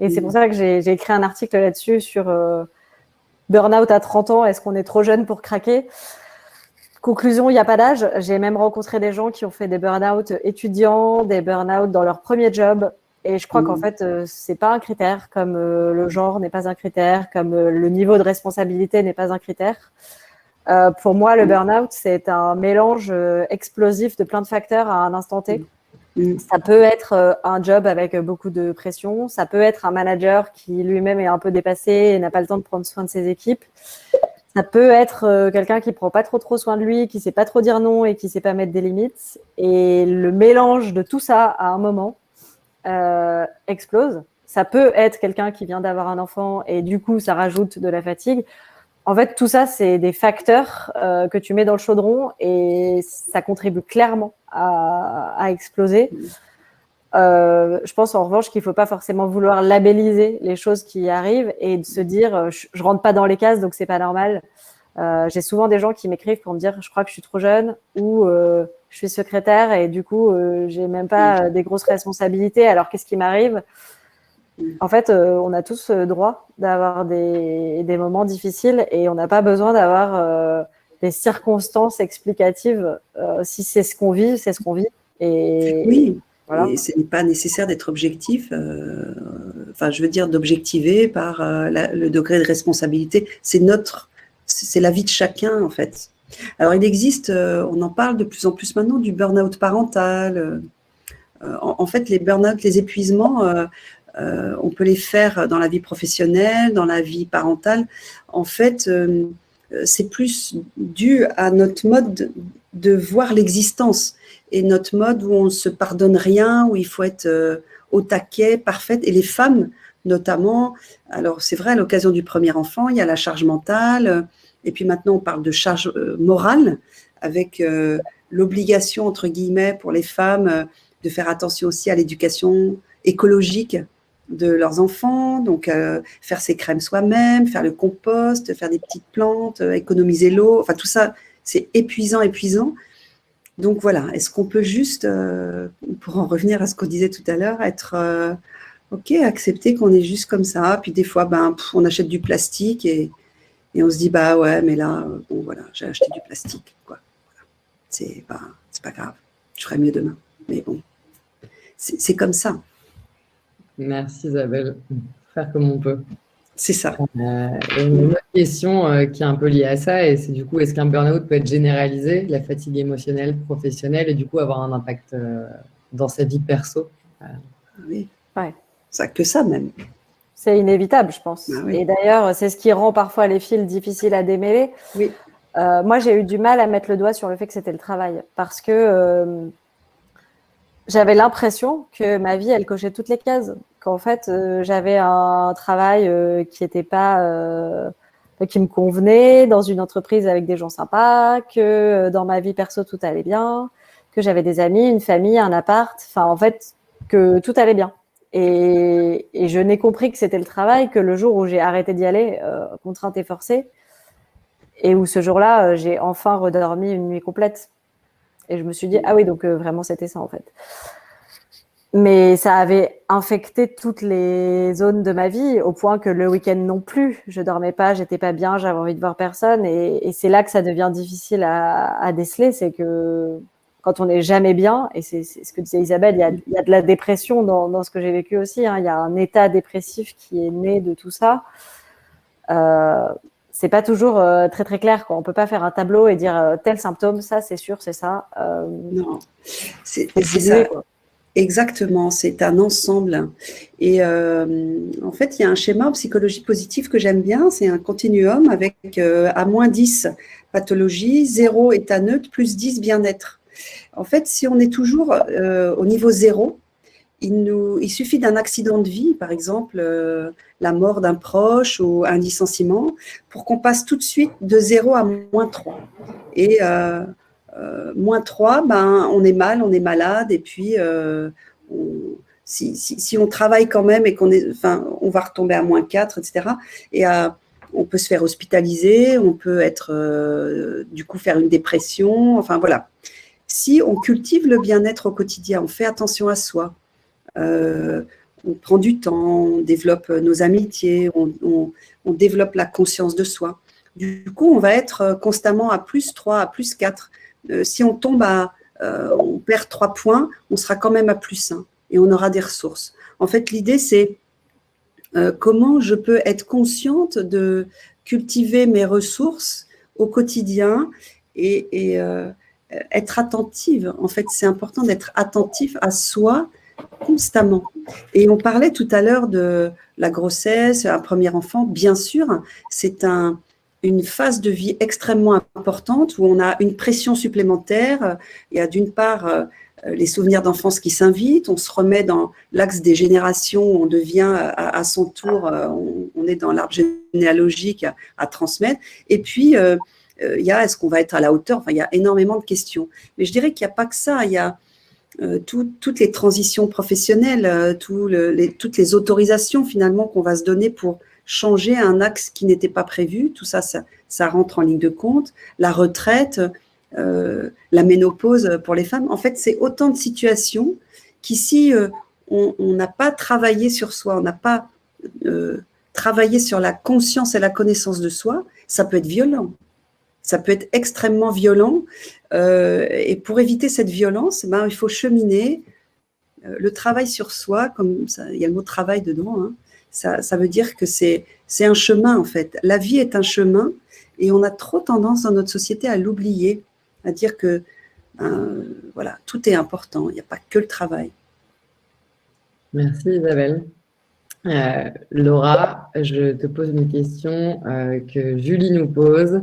Et c'est pour ça que j'ai écrit un article là-dessus sur burn-out à 30 ans. Est-ce qu'on est trop jeune pour craquer? Conclusion, il n'y a pas d'âge. J'ai même rencontré des gens qui ont fait des burn-out étudiants, des burn-out dans leur premier job. Et je crois qu'en fait, c'est pas un critère, comme le genre n'est pas un critère, comme le niveau de responsabilité n'est pas un critère. Pour moi, le burn-out, c'est un mélange explosif de plein de facteurs à un instant T. Ça peut être un job avec beaucoup de pression. Ça peut être un manager qui lui-même est un peu dépassé et n'a pas le temps de prendre soin de ses équipes. Ça peut être quelqu'un qui prend pas trop soin de lui, qui sait pas trop dire non et qui sait pas mettre des limites. Et le mélange de tout ça à un moment explose. Ça peut être quelqu'un qui vient d'avoir un enfant et du coup, ça rajoute de la fatigue. En fait, tout ça, c'est des facteurs que tu mets dans le chaudron et ça contribue clairement à exploser. Je pense en revanche qu'il ne faut pas forcément vouloir labelliser les choses qui arrivent et de se dire je rentre pas dans les cases donc c'est pas normal. J'ai souvent des gens qui m'écrivent pour me dire je crois que je suis trop jeune ou je suis secrétaire et du coup j'ai même pas des grosses responsabilités alors qu'est-ce qui m'arrive? En fait, on a tous droit d'avoir des moments difficiles et on n'a pas besoin d'avoir des circonstances explicatives. Si c'est ce qu'on vit, c'est ce qu'on vit. Et oui. Voilà. Et ce n'est pas nécessaire d'être objectif, enfin, je veux dire d'objectiver par le degré de responsabilité. C'est la vie de chacun, en fait. Alors, il existe, on en parle de plus en plus maintenant, du burn-out parental. En fait, les burn-out, les épuisements, on peut les faire dans la vie professionnelle, dans la vie parentale. En fait, c'est plus dû à notre mode de voir l'existence et notre mode où on ne se pardonne rien, où il faut être au taquet, parfaite. Et les femmes, notamment, alors c'est vrai, à l'occasion du premier enfant, il y a la charge mentale, et puis maintenant on parle de charge morale, avec l'obligation, entre guillemets, pour les femmes, de faire attention aussi à l'éducation écologique de leurs enfants, donc faire ses crèmes soi-même, faire le compost, faire des petites plantes, économiser l'eau, enfin tout ça, c'est épuisant. Donc voilà, est-ce qu'on peut juste, pour en revenir à ce qu'on disait tout à l'heure, être ok, accepter qu'on est juste comme ça, puis des fois, on achète du plastique et on se dit, bah ouais, mais là, bon voilà, j'ai acheté du plastique, quoi. Voilà. C'est pas grave, je ferai mieux demain. Mais bon, c'est comme ça. Merci Isabelle. Faire comme on peut. C'est ça. Et une autre question qui est un peu liée à ça, et c'est du coup, est-ce qu'un burn-out peut être généralisé, la fatigue émotionnelle, professionnelle, et du coup avoir un impact dans sa vie perso? Oui. Ouais. Ça que ça même. C'est inévitable, je pense. Ah oui. Et d'ailleurs, c'est ce qui rend parfois les fils difficiles à démêler. Oui. Moi, j'ai eu du mal à mettre le doigt sur le fait que c'était le travail, parce que j'avais l'impression que ma vie, elle cochait toutes les cases. Qu'en fait, j'avais un travail qui était pas, qui me convenait, dans une entreprise avec des gens sympas, que dans ma vie perso, tout allait bien, que j'avais des amis, une famille, un appart, enfin, en fait, que tout allait bien. Et je n'ai compris que c'était le travail que le jour où j'ai arrêté d'y aller, contrainte et forcée, et où ce jour-là, j'ai enfin redormi une nuit complète. Et je me suis dit, ah oui, donc vraiment, c'était ça, en fait. Mais ça avait infecté toutes les zones de ma vie, au point que le week-end non plus, je dormais pas, j'étais pas bien, j'avais envie de voir personne. Et c'est là que ça devient difficile à déceler, c'est que quand on n'est jamais bien, et c'est ce que disait Isabelle, il y a de la dépression dans ce que j'ai vécu aussi, hein, il y a un état dépressif qui est né de tout ça. C'est pas toujours très très clair, quoi. On peut pas faire un tableau et dire tel symptôme, ça c'est sûr, c'est ça. Non, c'est ça. Quoi. Exactement, c'est un ensemble. Et en fait, il y a un schéma en psychologie positive que j'aime bien, c'est un continuum avec à moins 10 pathologie, 0 état neutre, plus 10 bien-être. En fait, si on est toujours au niveau 0, il suffit d'un accident de vie, par exemple la mort d'un proche ou un licenciement, pour qu'on passe tout de suite de 0 à moins 3. Et moins 3, on est mal, on est malade, et puis si on travaille quand même et on va retomber à moins 4, etc. Et on peut se faire hospitaliser, on peut être, du coup, faire une dépression, enfin voilà. Si on cultive le bien-être au quotidien, on fait attention à soi, on prend du temps, on développe nos amitiés, on développe la conscience de soi. Du coup, on va être constamment à plus 3, à plus 4. Si on tombe on perd 3 points, on sera quand même à plus 1 et on aura des ressources. En fait, l'idée, c'est comment je peux être consciente de cultiver mes ressources au quotidien et être attentive. En fait, c'est important d'être attentif à soi constamment. Et on parlait tout à l'heure de la grossesse, un premier enfant. Bien sûr, c'est une phase de vie extrêmement importante où on a une pression supplémentaire. Il y a d'une part les souvenirs d'enfance qui s'invitent, on se remet dans l'axe des générations, on devient à son tour, on est dans l'arbre généalogique à transmettre. Et puis, il y a est-ce qu'on va être à la hauteur, enfin, il y a énormément de questions. Mais je dirais qu'il n'y a pas que ça, il y a toutes les transitions professionnelles, toutes les autorisations finalement qu'on va se donner pour changer un axe qui n'était pas prévu. Tout ça, ça rentre en ligne de compte. La retraite, la ménopause pour les femmes. En fait, c'est autant de situations qui, si on n'a pas travaillé sur soi, on n'a pas travaillé sur la conscience et la connaissance de soi, ça peut être violent. Ça peut être extrêmement violent. Et pour éviter cette violence, il faut cheminer. Le travail sur soi, comme ça, il y a le mot travail dedans, hein, ça veut dire que c'est un chemin, en fait. La vie est un chemin et on a trop tendance dans notre société à l'oublier, à dire que voilà, tout est important, il n'y a pas que le travail. Merci Isabelle. Laura, je te pose une question que Julie nous pose.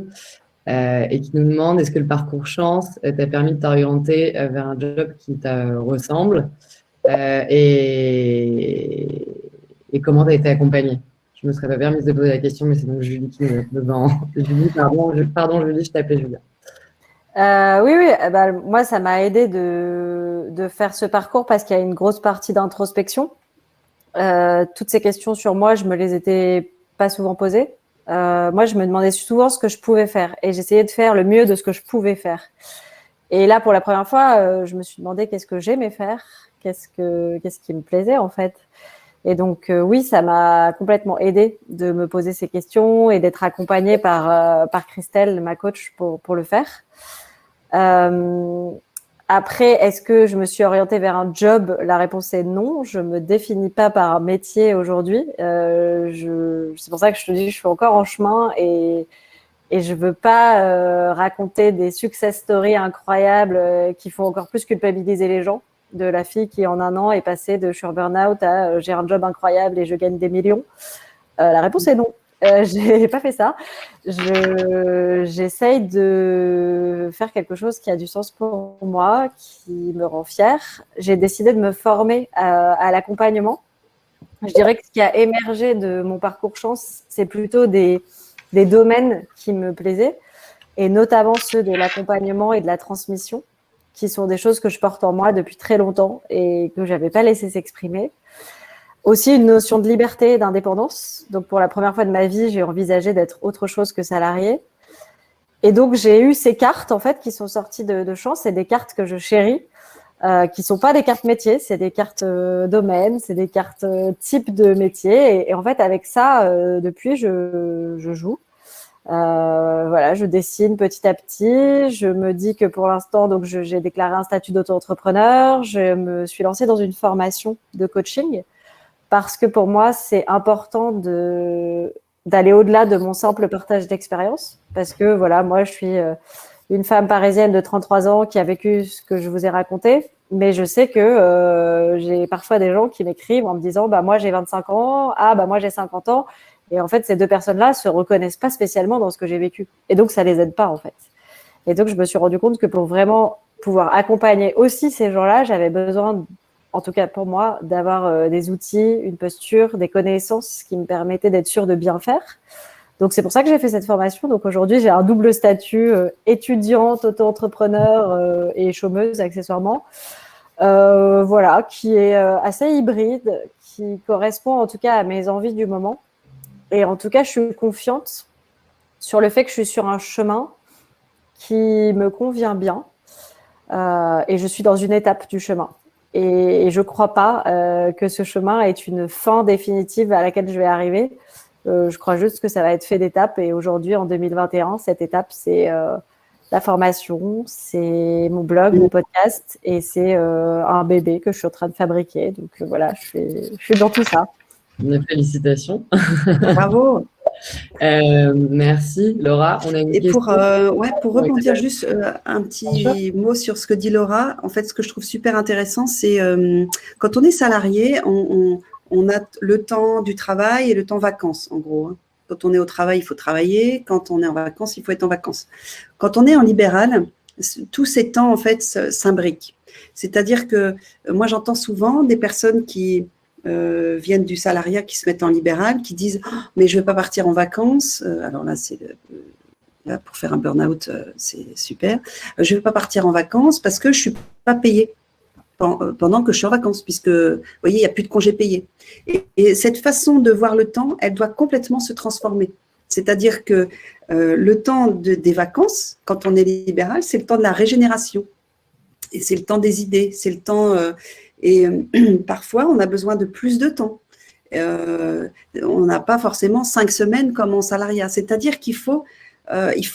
Et qui nous demande est-ce que le parcours chance t'a permis de t'orienter vers un job qui te ressemble et comment tu as été accompagnée. Je ne me serais pas permise de poser la question, mais c'est donc Julie qui nous devant. Julie, pardon Julie, je t'appelais Julia. Moi, ça m'a aidé de faire ce parcours parce qu'il y a une grosse partie d'introspection. Toutes ces questions sur moi, je me les étais pas souvent posées. Moi, je me demandais souvent ce que je pouvais faire et j'essayais de faire le mieux de ce que je pouvais faire. Et là, pour la première fois, je me suis demandé qu'est-ce que j'aimais faire, qu'est-ce qui me plaisait en fait. Et donc, oui, ça m'a complètement aidée de me poser ces questions et d'être accompagnée par Christelle, ma coach, pour le faire. Après, est-ce que je me suis orientée vers un job? La réponse est non. Je me définis pas par un métier aujourd'hui. C'est pour ça que je te dis, je suis encore en chemin et je veux pas raconter des success stories incroyables qui font encore plus culpabiliser les gens. De la fille qui, en un an, est passée de je suis en burn-out à j'ai un job incroyable et je gagne des millions. La réponse est non. J'ai pas fait ça. J'essaye de faire quelque chose qui a du sens pour moi, qui me rend fière. J'ai décidé de me former à l'accompagnement. Je dirais que ce qui a émergé de mon parcours chance, c'est plutôt des domaines qui me plaisaient, et notamment ceux de l'accompagnement et de la transmission, qui sont des choses que je porte en moi depuis très longtemps et que j'avais pas laissé s'exprimer. Aussi une notion de liberté et d'indépendance. Donc, pour la première fois de ma vie, j'ai envisagé d'être autre chose que salariée. Et donc, j'ai eu ces cartes, en fait, qui sont sorties de chance. C'est des cartes que je chéris, qui sont pas des cartes métiers, c'est des cartes domaines, c'est des cartes type de métier. Et en fait, avec ça, depuis, je joue. Voilà, je dessine petit à petit. Je me dis que pour l'instant, donc, j'ai déclaré un statut d'auto-entrepreneur. Je me suis lancée dans une formation de coaching, parce que pour moi, c'est important d'aller au-delà de mon simple partage d'expérience. Parce que voilà, moi, je suis une femme parisienne de 33 ans qui a vécu ce que je vous ai raconté. Mais je sais que j'ai parfois des gens qui m'écrivent en me disant bah, « moi, j'ai 25 ans, ah, bah, moi, j'ai 50 ans ». Et en fait, ces deux personnes-là se reconnaissent pas spécialement dans ce que j'ai vécu. Et donc, ça les aide pas, en fait. Et donc, je me suis rendu compte que pour vraiment pouvoir accompagner aussi ces gens-là, j'avais besoin, en tout cas pour moi, d'avoir des outils, une posture, des connaissances qui me permettaient d'être sûre de bien faire. Donc, c'est pour ça que j'ai fait cette formation. Donc, aujourd'hui, j'ai un double statut, étudiante, auto-entrepreneur et chômeuse, accessoirement. Voilà, qui est assez hybride, qui correspond en tout cas à mes envies du moment. Et en tout cas, je suis confiante sur le fait que je suis sur un chemin qui me convient bien. Et je suis dans une étape du chemin. Et je ne crois pas que ce chemin est une fin définitive à laquelle je vais arriver. Je crois juste que ça va être fait d'étapes. Et aujourd'hui, en 2021, cette étape, c'est la formation, c'est mon blog, mon podcast, et c'est un bébé que je suis en train de fabriquer. Donc voilà, je suis dans tout ça. Félicitations. Bravo. Merci, Laura. On a une question. Pour rebondir juste un petit mot sur ce que dit Laura, en fait, ce que je trouve super intéressant, c'est quand on est salarié, on a le temps du travail et le temps vacances, en gros. Hein. Quand on est au travail, il faut travailler. Quand on est en vacances, il faut être en vacances. Quand on est en libéral, tous ces temps, en fait, s'imbriquent. C'est-à-dire que moi, j'entends souvent des personnes qui viennent du salariat, qui se mettent en libéral, qui disent oh, « mais je ne veux pas partir en vacances ». Alors là, là, pour faire un burn-out, c'est super. Je ne veux pas partir en vacances parce que je ne suis pas payée pendant que je suis en vacances, puisque, vous voyez, il n'y a plus de congés payés. Et cette façon de voir le temps, elle doit complètement se transformer. C'est-à-dire que le temps des vacances, quand on est libéral, c'est le temps de la régénération. Et c'est le temps des idées, c'est le temps… parfois, on a besoin de plus de temps. On n'a pas forcément 5 semaines comme en salariat. C'est-à-dire qu'il faut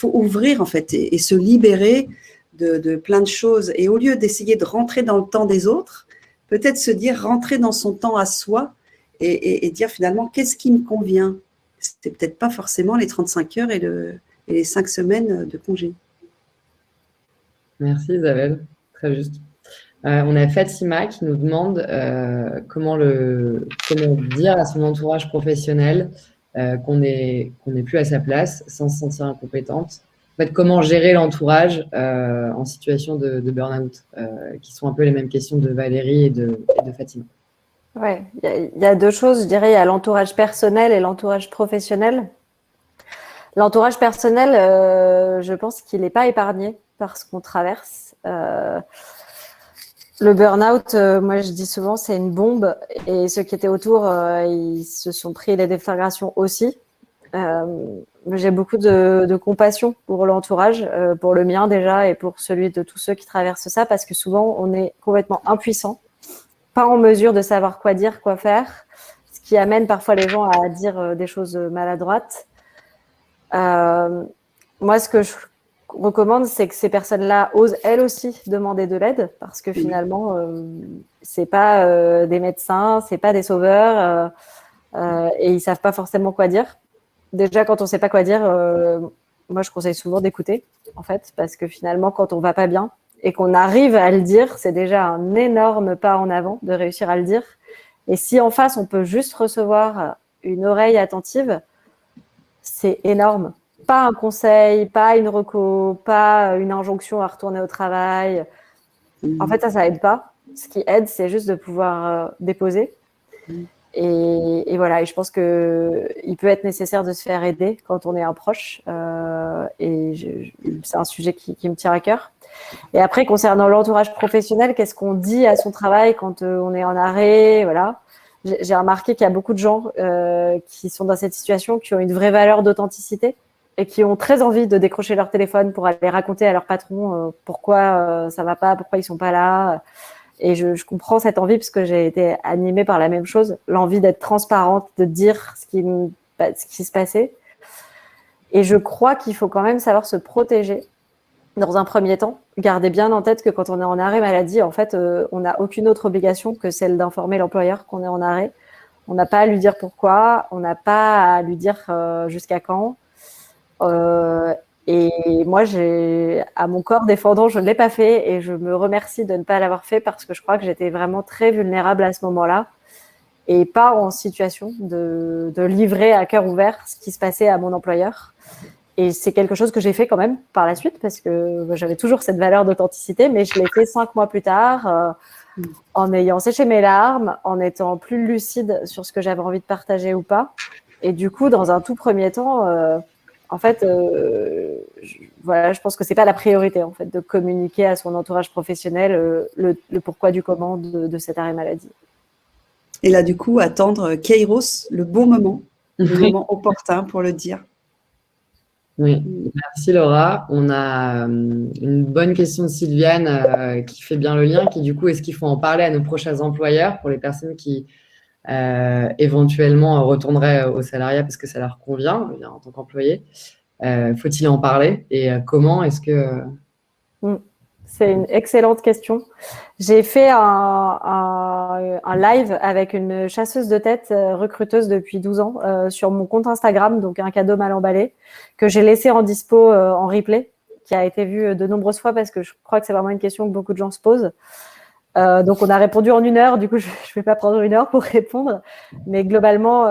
ouvrir, en fait, et se libérer de plein de choses. Et au lieu d'essayer de rentrer dans le temps des autres, peut-être se dire rentrer dans son temps à soi et dire finalement qu'est-ce qui me convient. C'est peut-être pas forcément les 35 heures et les 5 semaines de congé. Merci Isabelle, très juste. On a Fatima qui nous demande comment dire à son entourage professionnel qu'on n'est plus à sa place sans se sentir incompétente. En fait, comment gérer l'entourage en situation de burn-out, qui sont un peu les mêmes questions de Valérie et de Fatima. Ouais, il y a deux choses, je dirais, il y a l'entourage personnel et l'entourage professionnel. L'entourage personnel, je pense qu'il n'est pas épargné par ce qu'on traverse. Le burn-out, moi je dis souvent, c'est une bombe et ceux qui étaient autour, ils se sont pris les déflagrations aussi. J'ai beaucoup de compassion pour l'entourage, pour le mien déjà et pour celui de tous ceux qui traversent ça parce que souvent on est complètement impuissant, pas en mesure de savoir quoi dire, quoi faire, ce qui amène parfois les gens à dire des choses maladroites. Moi, ce que je recommande, c'est que ces personnes-là osent elles aussi demander de l'aide parce que finalement, c'est pas des médecins, c'est pas des sauveurs et ils savent pas forcément quoi dire. Déjà, quand on sait pas quoi dire, moi, je conseille souvent d'écouter, en fait, parce que finalement, quand on va pas bien et qu'on arrive à le dire, c'est déjà un énorme pas en avant de réussir à le dire. Et si en face, on peut juste recevoir une oreille attentive, c'est énorme. Pas un conseil, pas une reco, pas une injonction à retourner au travail. En fait, ça aide pas. Ce qui aide, c'est juste de pouvoir déposer. Et voilà, et je pense qu'il peut être nécessaire de se faire aider quand on est un proche. C'est un sujet qui me tient à cœur. Et après, concernant l'entourage professionnel, qu'est-ce qu'on dit à son travail quand on est en arrêt, voilà. J'ai remarqué qu'il y a beaucoup de gens qui sont dans cette situation, qui ont une vraie valeur d'authenticité et qui ont très envie de décrocher leur téléphone pour aller raconter à leur patron pourquoi ça va pas, pourquoi ils sont pas là. Et je comprends cette envie parce que j'ai été animée par la même chose, l'envie d'être transparente, de dire ce qui se passait. Et je crois qu'il faut quand même savoir se protéger dans un premier temps. Gardez bien en tête que quand on est en arrêt maladie, en fait, on n'a aucune autre obligation que celle d'informer l'employeur qu'on est en arrêt. On n'a pas à lui dire pourquoi, on n'a pas à lui dire jusqu'à quand. Et moi, à mon corps défendant, je ne l'ai pas fait et je me remercie de ne pas l'avoir fait parce que je crois que j'étais vraiment très vulnérable à ce moment-là et pas en situation de livrer à cœur ouvert ce qui se passait à mon employeur. Et c'est quelque chose que j'ai fait quand même par la suite parce que j'avais toujours cette valeur d'authenticité, mais je l'ai fait 5 mois plus tard en ayant séché mes larmes, en étant plus lucide sur ce que j'avais envie de partager ou pas. Et du coup, dans un tout premier temps, en fait, je pense que c'est pas la priorité en fait de communiquer à son entourage professionnel le pourquoi du comment de cet arrêt maladie. Et là, du coup, attendre Kairos, le bon moment, le moment opportun pour le dire. Oui, merci Laura. On a une bonne question de Sylviane qui fait bien le lien, qui du coup, est-ce qu'il faut en parler à nos prochains employeurs pour les personnes qui éventuellement retourneraient au salariat parce que ça leur convient en tant qu'employé? Faut-il en parler et comment est-ce que… C'est une excellente question. J'ai fait un live avec une chasseuse de tête recruteuse depuis 12 ans sur mon compte Instagram, donc un cadeau mal emballé, que j'ai laissé en dispo en replay, qui a été vu de nombreuses fois parce que je crois que c'est vraiment une question que beaucoup de gens se posent. Donc, on a répondu en 1 heure. Du coup, je ne vais pas prendre 1 heure pour répondre. Mais globalement,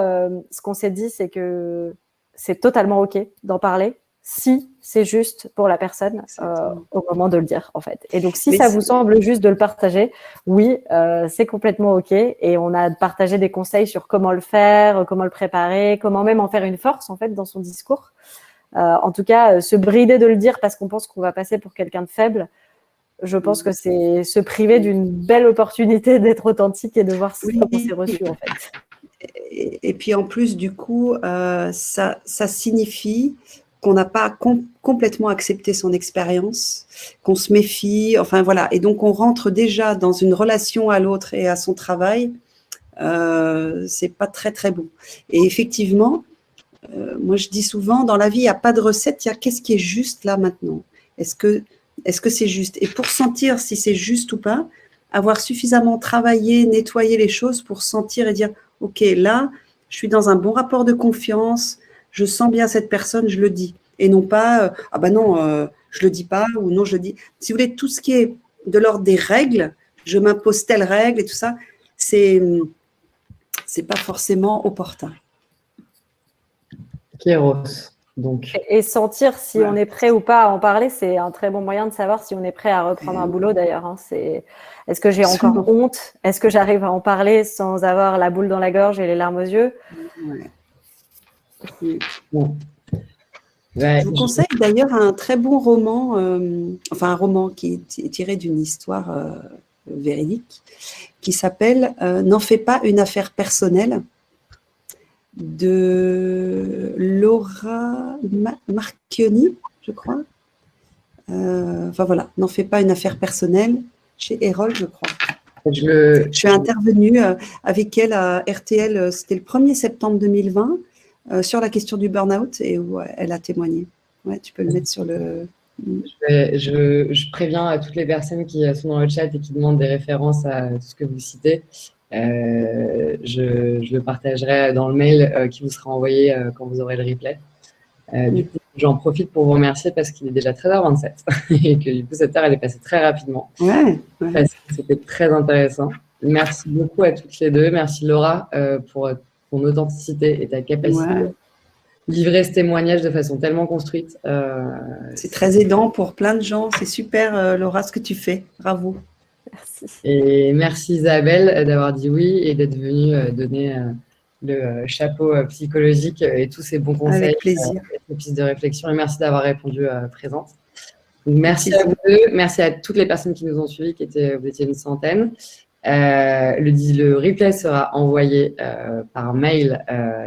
ce qu'on s'est dit, c'est que c'est totalement OK d'en parler si c'est juste pour la personne au moment de le dire, en fait. Et donc, si ça vous semble juste de le partager, oui, c'est complètement OK. Et on a partagé des conseils sur comment le faire, comment le préparer, comment même en faire une force, en fait, dans son discours. En tout cas, se brider de le dire parce qu'on pense qu'on va passer pour quelqu'un de faible, je pense que c'est se priver d'une belle opportunité d'être authentique et de voir comment c'est reçu, en fait. Et puis, en plus, du coup, ça signifie qu'on n'a pas complètement accepté son expérience, qu'on se méfie, enfin voilà. Et donc, on rentre déjà dans une relation à l'autre et à son travail. C'est pas très, très bon. Et effectivement, moi, je dis souvent, dans la vie, il n'y a pas de recette, il y a qu'est-ce qui est juste là maintenant. Est-ce que c'est juste? Et pour sentir si c'est juste ou pas, avoir suffisamment travaillé, nettoyé les choses pour sentir et dire, OK, là, je suis dans un bon rapport de confiance, je sens bien cette personne, je le dis. Et non pas, ah ben non, je le dis pas, ou non, je le dis. Si vous voulez, tout ce qui est de l'ordre des règles, je m'impose telle règle et tout ça, c'est pas forcément opportun. Kairos. Donc. Et sentir si on est prêt ou pas à en parler, c'est un très bon moyen de savoir si on est prêt à reprendre un boulot d'ailleurs. Hein. Est-ce que j'ai encore honte? Est-ce que j'arrive à en parler sans avoir la boule dans la gorge et les larmes aux yeux? Je vous conseille d'ailleurs un très bon roman, enfin un roman qui est tiré d'une histoire véridique, qui s'appelle N'en fais pas une affaire personnelle, de Laura Marchioni, je crois. Enfin voilà, N'en fais pas une affaire personnelle, chez Erol, je crois. Je suis intervenue avec elle à RTL, c'était le 1er septembre 2020, sur la question du burn-out, et où elle a témoigné. Ouais, tu peux le mettre sur le... Je préviens à toutes les personnes qui sont dans le chat et qui demandent des références à tout ce que vous citez. Je le partagerai dans le mail qui vous sera envoyé quand vous aurez le replay. Du coup, j'en profite pour vous remercier parce qu'il est déjà 13h27 et que du coup, cette heure, elle est passée très rapidement. Ouais. Parce que c'était très intéressant. Merci beaucoup à toutes les deux. Merci Laura pour ton authenticité et ta capacité à livrer ce témoignage de façon tellement construite. C'est très aidant pour plein de gens. C'est super, Laura, ce que tu fais. Bravo. Merci. Et merci Isabelle d'avoir dit oui et d'être venue donner le chapeau psychologique et tous ces bons conseils. Avec plaisir. Ces pistes de réflexion. Et merci d'avoir répondu présente. Donc, merci à vous deux. Merci à toutes les personnes qui nous ont suivis, vous étiez une centaine. Le replay sera envoyé par mail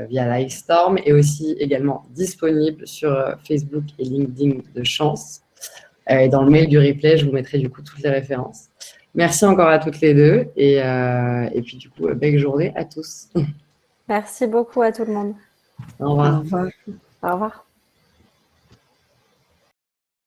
via Livestorm et aussi également disponible sur Facebook et LinkedIn de Chance. Et dans le mail du replay, je vous mettrai du coup toutes les références. Merci encore à toutes les deux et puis du coup, belle journée à tous. Merci beaucoup à tout le monde. Au revoir. Au revoir. Au revoir.